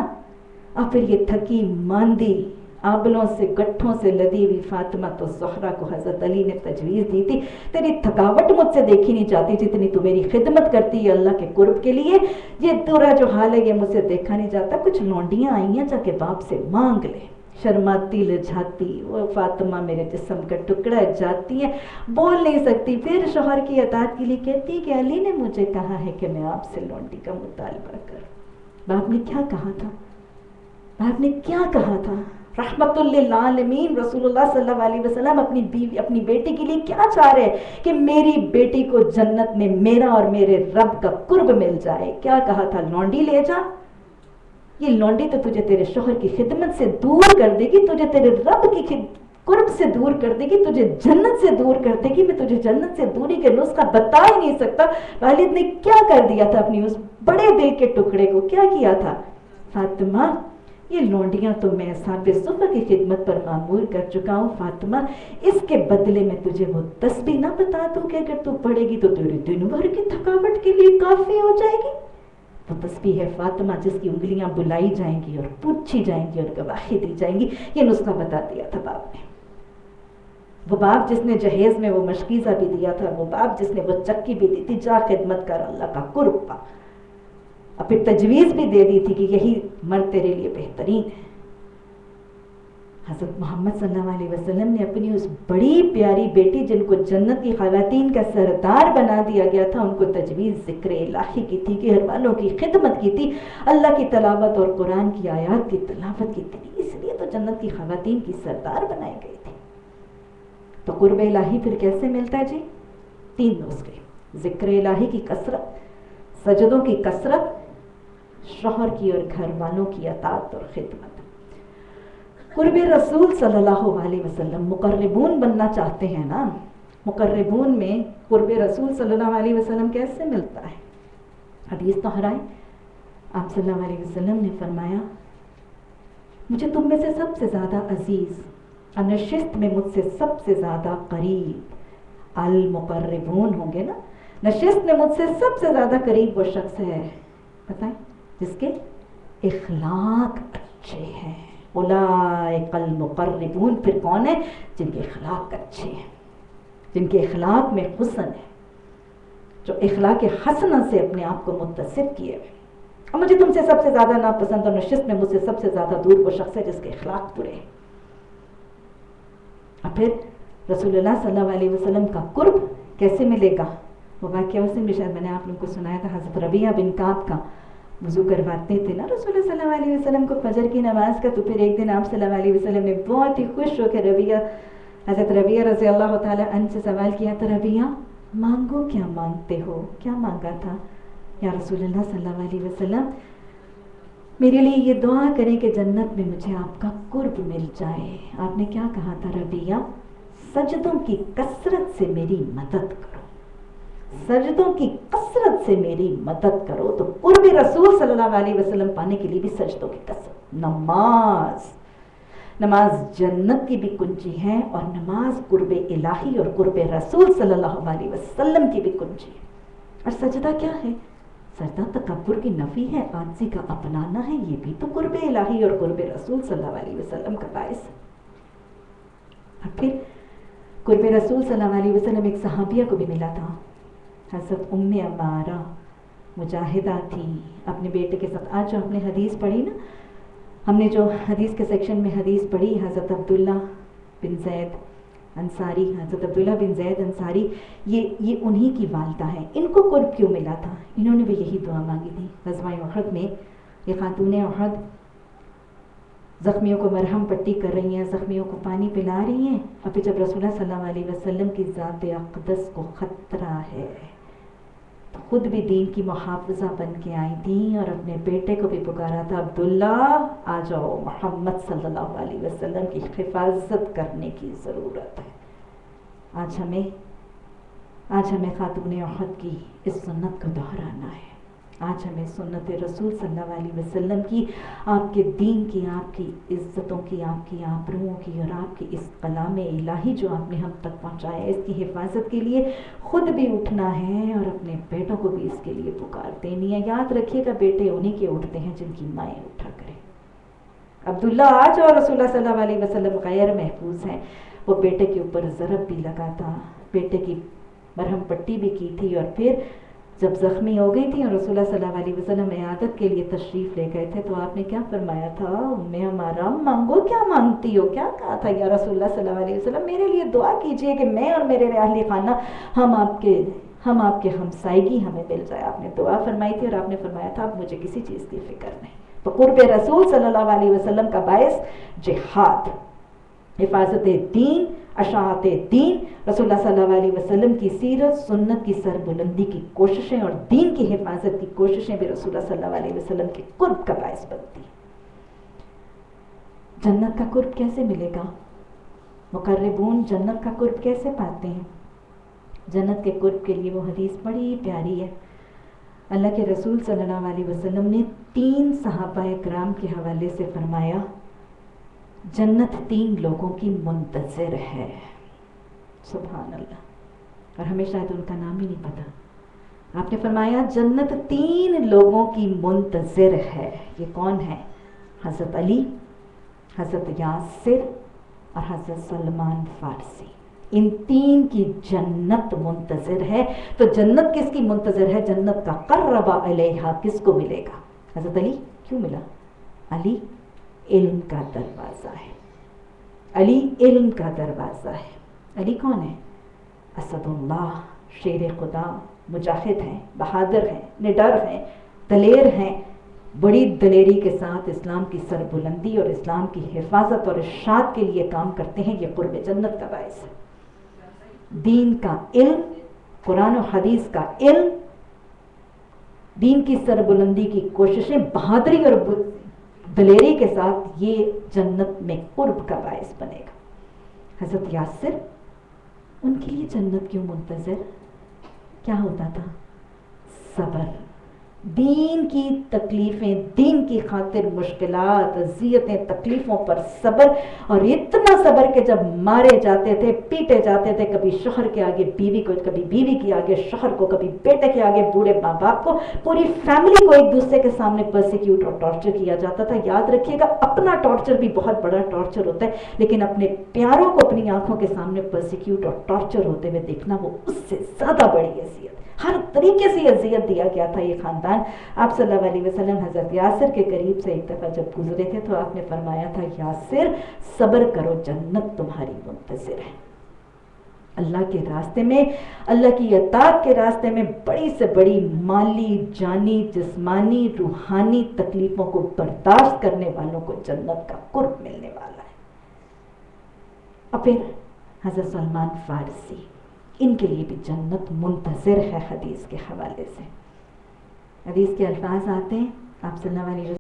اور پھر یہ تھکی ماندی آبلوں سے گٹھوں سے لدی ہوئی فاطمہ تو زہرا کو حضرت علی نے تجویز دی تھی، تیری تھکاوٹ مجھ سے دیکھی نہیں جاتی جتنی تو میری خدمت کرتی ہے اللہ کے قرب کے لیے، یہ تیرا جو حال ہے یہ مجھ سے دیکھا نہیں جاتا، کچھ لونڈیاں آئی ہیں جا کے باپ سے مانگ لے۔ شرماتی لجھاتی وہ فاطمہ میرے جسم کا ٹکڑا جاتی ہے، بول نہیں سکتی، پھر شوہر کی اطاعت کے لیے کہتی ہے کہ علی نے مجھے کہا ہے کہ میں آپ سے لونڈی کا مطالبہ کروں۔ باپ نے کیا کہا تھا؟ باپ نے کیا کہا تھا؟ رحمت للعالمین رسول اللہ صلی اللہ علیہ وسلم اپنی بیوی اپنی بیٹی کے لیے کیا چاہ رہے کہ میری بیٹی کو جنت میں میرا اور میرے رب کا قرب مل جائے۔ کیا کہا تھا؟ لونڈی لے جا، یہ لونڈی تو تجھے تیرے شوہر کی خدمت سے دور کر دے گی، تجھے تیرے رب کی قرب سے دور کر دے گی، تجھے جنت سے دور کر دے گی۔ میں تجھے جنت سے دوری کے نسخہ بتا ہی نہیں سکتا۔ والد نے کیا کر دیا تھا اپنی اس بڑے دل کے ٹکڑے کو؟ کیا کیا تھا؟ فاطمہ یہ لونڈیاں تو میں اصحاب صفہ کی خدمت پر معمور کر چکا ہوں، فاطمہ اس کے بدلے میں تجھے وہ تسبیح نہ بتا دوں کہ اگر تو پڑھے گی تو تیرے دن بھر کی تھکاوٹ کے لیے کافی ہو جائے گی؟ وہ تسبیح ہے فاطمہ جس کی انگلیاں بلائی جائیں گی اور پوچھی جائیں گی اور گواہی دی جائیں گی۔ یہ نسخہ بتا دیا تھا باپ نے، وہ باپ جس نے جہیز میں وہ مشکیزہ بھی دیا تھا، وہ باپ جس نے وہ چکی بھی دی تھی، جا خدمت کر اللہ کا قرب پا، اور پھر تجویز بھی دے دی تھی کہ یہی مرد تیرے لیے بہترین ہے۔ حضرت محمد صلی اللہ علیہ وسلم نے اپنی اس بڑی پیاری بیٹی جن کو جنت کی خواتین کا سردار بنا دیا گیا تھا، ان کو تجویز ذکر الہی کی تھی، گھر والوں کی خدمت کی تھی، اللہ کی تلاوت اور قرآن کی آیات کی تلاوت کی تھی، اس لیے تو جنت کی خواتین کی سردار بنائی گئی تھی۔ تو قرب الہی پھر کیسے ملتا ہے جی؟ 3 نسخے: ذکر الہی کی کثرت، سجدوں کی کثرت، شوہر کی اور گھر والوں کی اطاعت اور خدمت۔ قرب رسول صلی اللہ علیہ وسلم مقربون بننا چاہتے ہیں نا، مقربون میں قرب رسول صلی اللہ علیہ وسلم کیسے ملتا ہے؟ حدیث دہرائیں، آپ صلی اللہ علیہ وسلم نے فرمایا مجھے تم میں سے سب سے زیادہ عزیز اور نشست میں مجھ سے سب سے زیادہ قریب المقربون ہوں گے نا، نشست میں مجھ سے سب سے زیادہ قریب وہ شخص ہے بتائیں جس کے اخلاق اچھے ہیں۔ اولئک المقربون، پھر کون ہے؟ جن کے اخلاق اچھے ہیں، جن کے اخلاق میں حسن ہے، جو اخلاق حسنہ سے اپنے آپ کو متصف کیے ہوئے۔ اور مجھے تم سے سب سے زیادہ ناپسند اور نشست میں مجھ سے سب سے زیادہ دور وہ شخص ہے جس کے اخلاق برے ہیں۔ اور پھر رسول اللہ صلی اللہ علیہ وسلم کا قرب کیسے ملے گا؟ وہ واقعہ اس دن بھی شاید میں نے آپ لوگوں کو سنایا تھا، حضرت ربیعہ بن کعب کا وضو کرواتے تھے نا رسول اللہ صلی اللہ علیہ وسلم کو فجر کی نماز کا، تو پھر ایک دن آپ صلی اللہ علیہ وسلم نے بہت ہی خوش ہو کے حضرت ربیعہ رضی اللہ تعالیٰ عنہ سے سوال کیا تھا، ربیعہ مانگو کیا مانگتے ہو؟ کیا مانگا تھا؟ یا رسول اللہ صلی اللہ علیہ وسلم میرے لیے یہ دعا کریں کہ جنت میں مجھے آپ کا قرب مل جائے۔ آپ نے کیا کہا تھا ربیعہ؟ سجدوں کی کثرت سے میری مدد کرو، سجدوں کی کثرت سے میری مدد کرو۔ تو قرب رسول صلی اللہ علیہ وسلم پانے کے لیے بھی سجدوں کی کثرت، نماز جنت کی بھی کنجی ہے، اور نماز قرب الہی اور قرب رسول صلی اللہ علیہ وسلم کی بھی کنجی ہے۔ اور سجدہ کیا ہے؟ سردار تکبر کی نفی ہے، عاجزی کا اپنانا ہے، یہ بھی تو قرب الہی اور قرب رسول صلی اللہ علیہ وسلم کا باعث ہے۔ اور پھر قرب رسول صلی اللہ علیہ وسلم ایک صحابیہ کو بھی ملا تھا، حضرت ام عمارہ، مجاہدہ تھی، اپنے بیٹے کے ساتھ۔ آج جو ہم نے حدیث پڑھی نا، ہم نے جو حدیث کے سیکشن میں حدیث پڑھی، حضرت عبداللہ بن زید انصاری، حضرت عبداللہ بن زید انصاری، یہ انہی کی والدہ ہیں۔ ان کو قرب کیوں ملا تھا؟ انہوں نے بھی یہی دعا مانگی تھی۔ غزوہ احد میں یہ خاتون احد زخمیوں کو مرہم پٹی کر رہی ہیں، زخمیوں کو پانی پلا رہی ہیں، اور پھر جب رسول اللہ صلی اللہ علیہ وسلم کی ذات اقدس کو خطرہ ہے تو خود بھی دین کی محافظہ بن کے آئی تھیں اور اپنے بیٹے کو بھی پکارا تھا، عبداللہ آ جاؤ، محمد صلی اللہ علیہ وسلم کی حفاظت کرنے کی ضرورت ہے۔ آج ہمیں خاتون احد کی اس سنت کو دہرانا ہے۔ آج ہمیں سنت رسول صلی اللہ علیہ وسلم کی، آپ کے دین کی، آپ کی عزتوں کی، آپ کی آبروؤں کی، اور آپ کی اس کلام الہی جو آپ نے ہم تک پہنچایا ہے، اس کی حفاظت کے لیے خود بھی اٹھنا ہے اور اپنے بیٹوں کو بھی اس کے لیے پکار دینی ہے۔ یاد رکھیے گا، بیٹے انہی کے اٹھتے ہیں جن کی مائیں اٹھا کریں۔ عبداللہ آج اور رسول اللہ صلی اللہ علیہ وسلم غیر محفوظ ہیں۔ وہ بیٹے کے اوپر ضرب بھی لگا تھا، بیٹے کی مرہم پٹی بھی کی تھی، اور پھر جب زخمی ہو گئی تھی اور رسول اللہ صلی اللہ علیہ وسلم عیادت کے لیے تشریف لے گئے تھے، تو آپ نے کیا فرمایا تھا؟ ہمارا مانگو، کیا مانگتی ہو؟ کیا کہا تھا؟ یا رسول اللہ صلی اللہ علیہ وسلم، میرے لیے دعا کیجئے کہ میں اور میرے اہل خانہ ہم آپ کے ہمسائیگی ہمیں مل جائے۔ آپ نے دعا فرمائی تھی اور آپ نے فرمایا تھا، اب مجھے کسی چیز کی فکر نہیں۔ تو قرب رسول صلی اللہ علیہ وسلم کا باعث جہاد، حفاظت دین، اشاعت دین، رسول اللہ صلی اللہ علیہ وسلم کی سیرت، سنت کی سربلندی کی کوششیں اور دین کی حفاظت کی کوششیں بھی رسول اللہ صلی اللہ علیہ وسلم کے قرب کا باعث بنتی۔ جنت کا قرب کیسے ملے گا؟ مقربون جنت کا قرب کیسے پاتے ہیں؟ جنت کے قرب کے لیے وہ حدیث بڑی پیاری ہے۔ اللہ کے رسول صلی اللہ علیہ وسلم نے 3 صحابہ کرام کے حوالے سے فرمایا، جنت 3 لوگوں کی منتظر ہے۔ سبحان اللہ، اور ہمیں شاید ان کا نام ہی نہیں پتا۔ آپ نے فرمایا جنت 3 لوگوں کی منتظر ہے۔ یہ کون ہے؟ حضرت علی، حضرت یاسر اور حضرت سلمان فارسی۔ ان 3 کی جنت منتظر ہے۔ تو جنت کس کی منتظر ہے؟ جنت کا قرب علیہا کس کو ملے گا؟ حضرت علی کیوں ملا؟ علی علم کا دروازہ ہے، علی علم کا دروازہ ہے۔ علی کون ہے؟ اسد اللہ، شیر خدا، مجاہد ہیں، بہادر ہیں، نڈر ہیں، دلیر ہیں، بڑی دلیری کے ساتھ اسلام کی سربلندی اور اسلام کی حفاظت اور ارشاد کے لیے کام کرتے ہیں۔ یہ قرب جنت کا باعث ہے۔ دین کا علم، قرآن و حدیث کا علم، دین کی سربلندی کی کوششیں بہادری اور دلیری کے ساتھ، یہ جنت میں قرب کا باعث بنے گا۔ حضرت یاسر، ان کے لیے جنت کیوں منتظر؟ کیا ہوتا تھا؟ صبر، دین کی تکلیفیں، دین کی خاطر مشکلات، اذیتیں، تکلیفوں پر صبر، اور اتنا صبر کہ جب مارے جاتے تھے، پیٹے جاتے تھے، کبھی شوہر کے آگے بیوی کو، کبھی بیوی کے آگے شوہر کو، کبھی بیٹے کے آگے بوڑھے ماں باپ کو، پوری فیملی کو ایک دوسرے کے سامنے پرسیکیوٹ اور ٹارچر کیا جاتا تھا۔ یاد رکھیے گا، اپنا ٹارچر بھی بہت بڑا ٹارچر ہوتا ہے، لیکن اپنے پیاروں کو اپنی آنکھوں کے سامنے پرسیکیوٹ اور ٹارچر ہوتے ہوئے دیکھنا، وہ اس سے زیادہ بڑی اذیت، ہر طریقے سے اذیت دیا گیا تھا یہ خاندان۔ آپ صلی اللہ علیہ وسلم حضرت یاسر کے قریب سے ایک دفعہ جب گزرے تھے تو آپ نے فرمایا تھا، یاسر صبر کرو، جنت تمہاری منتظر ہے۔ اللہ کے راستے میں، اللہ کی اطاعت کے راستے میں بڑی سے بڑی مالی، جانی، جسمانی، روحانی تکلیفوں کو برداشت کرنے والوں کو جنت کا قرب ملنے والا ہے۔ اور پھر حضرت سلمان فارسی، ان کے لیے بھی جنت منتظر ہے۔ حدیث کے حوالے سے حدیث کے الفاظ آتے ہیں، آپ صلی اللہ علیہ وسلم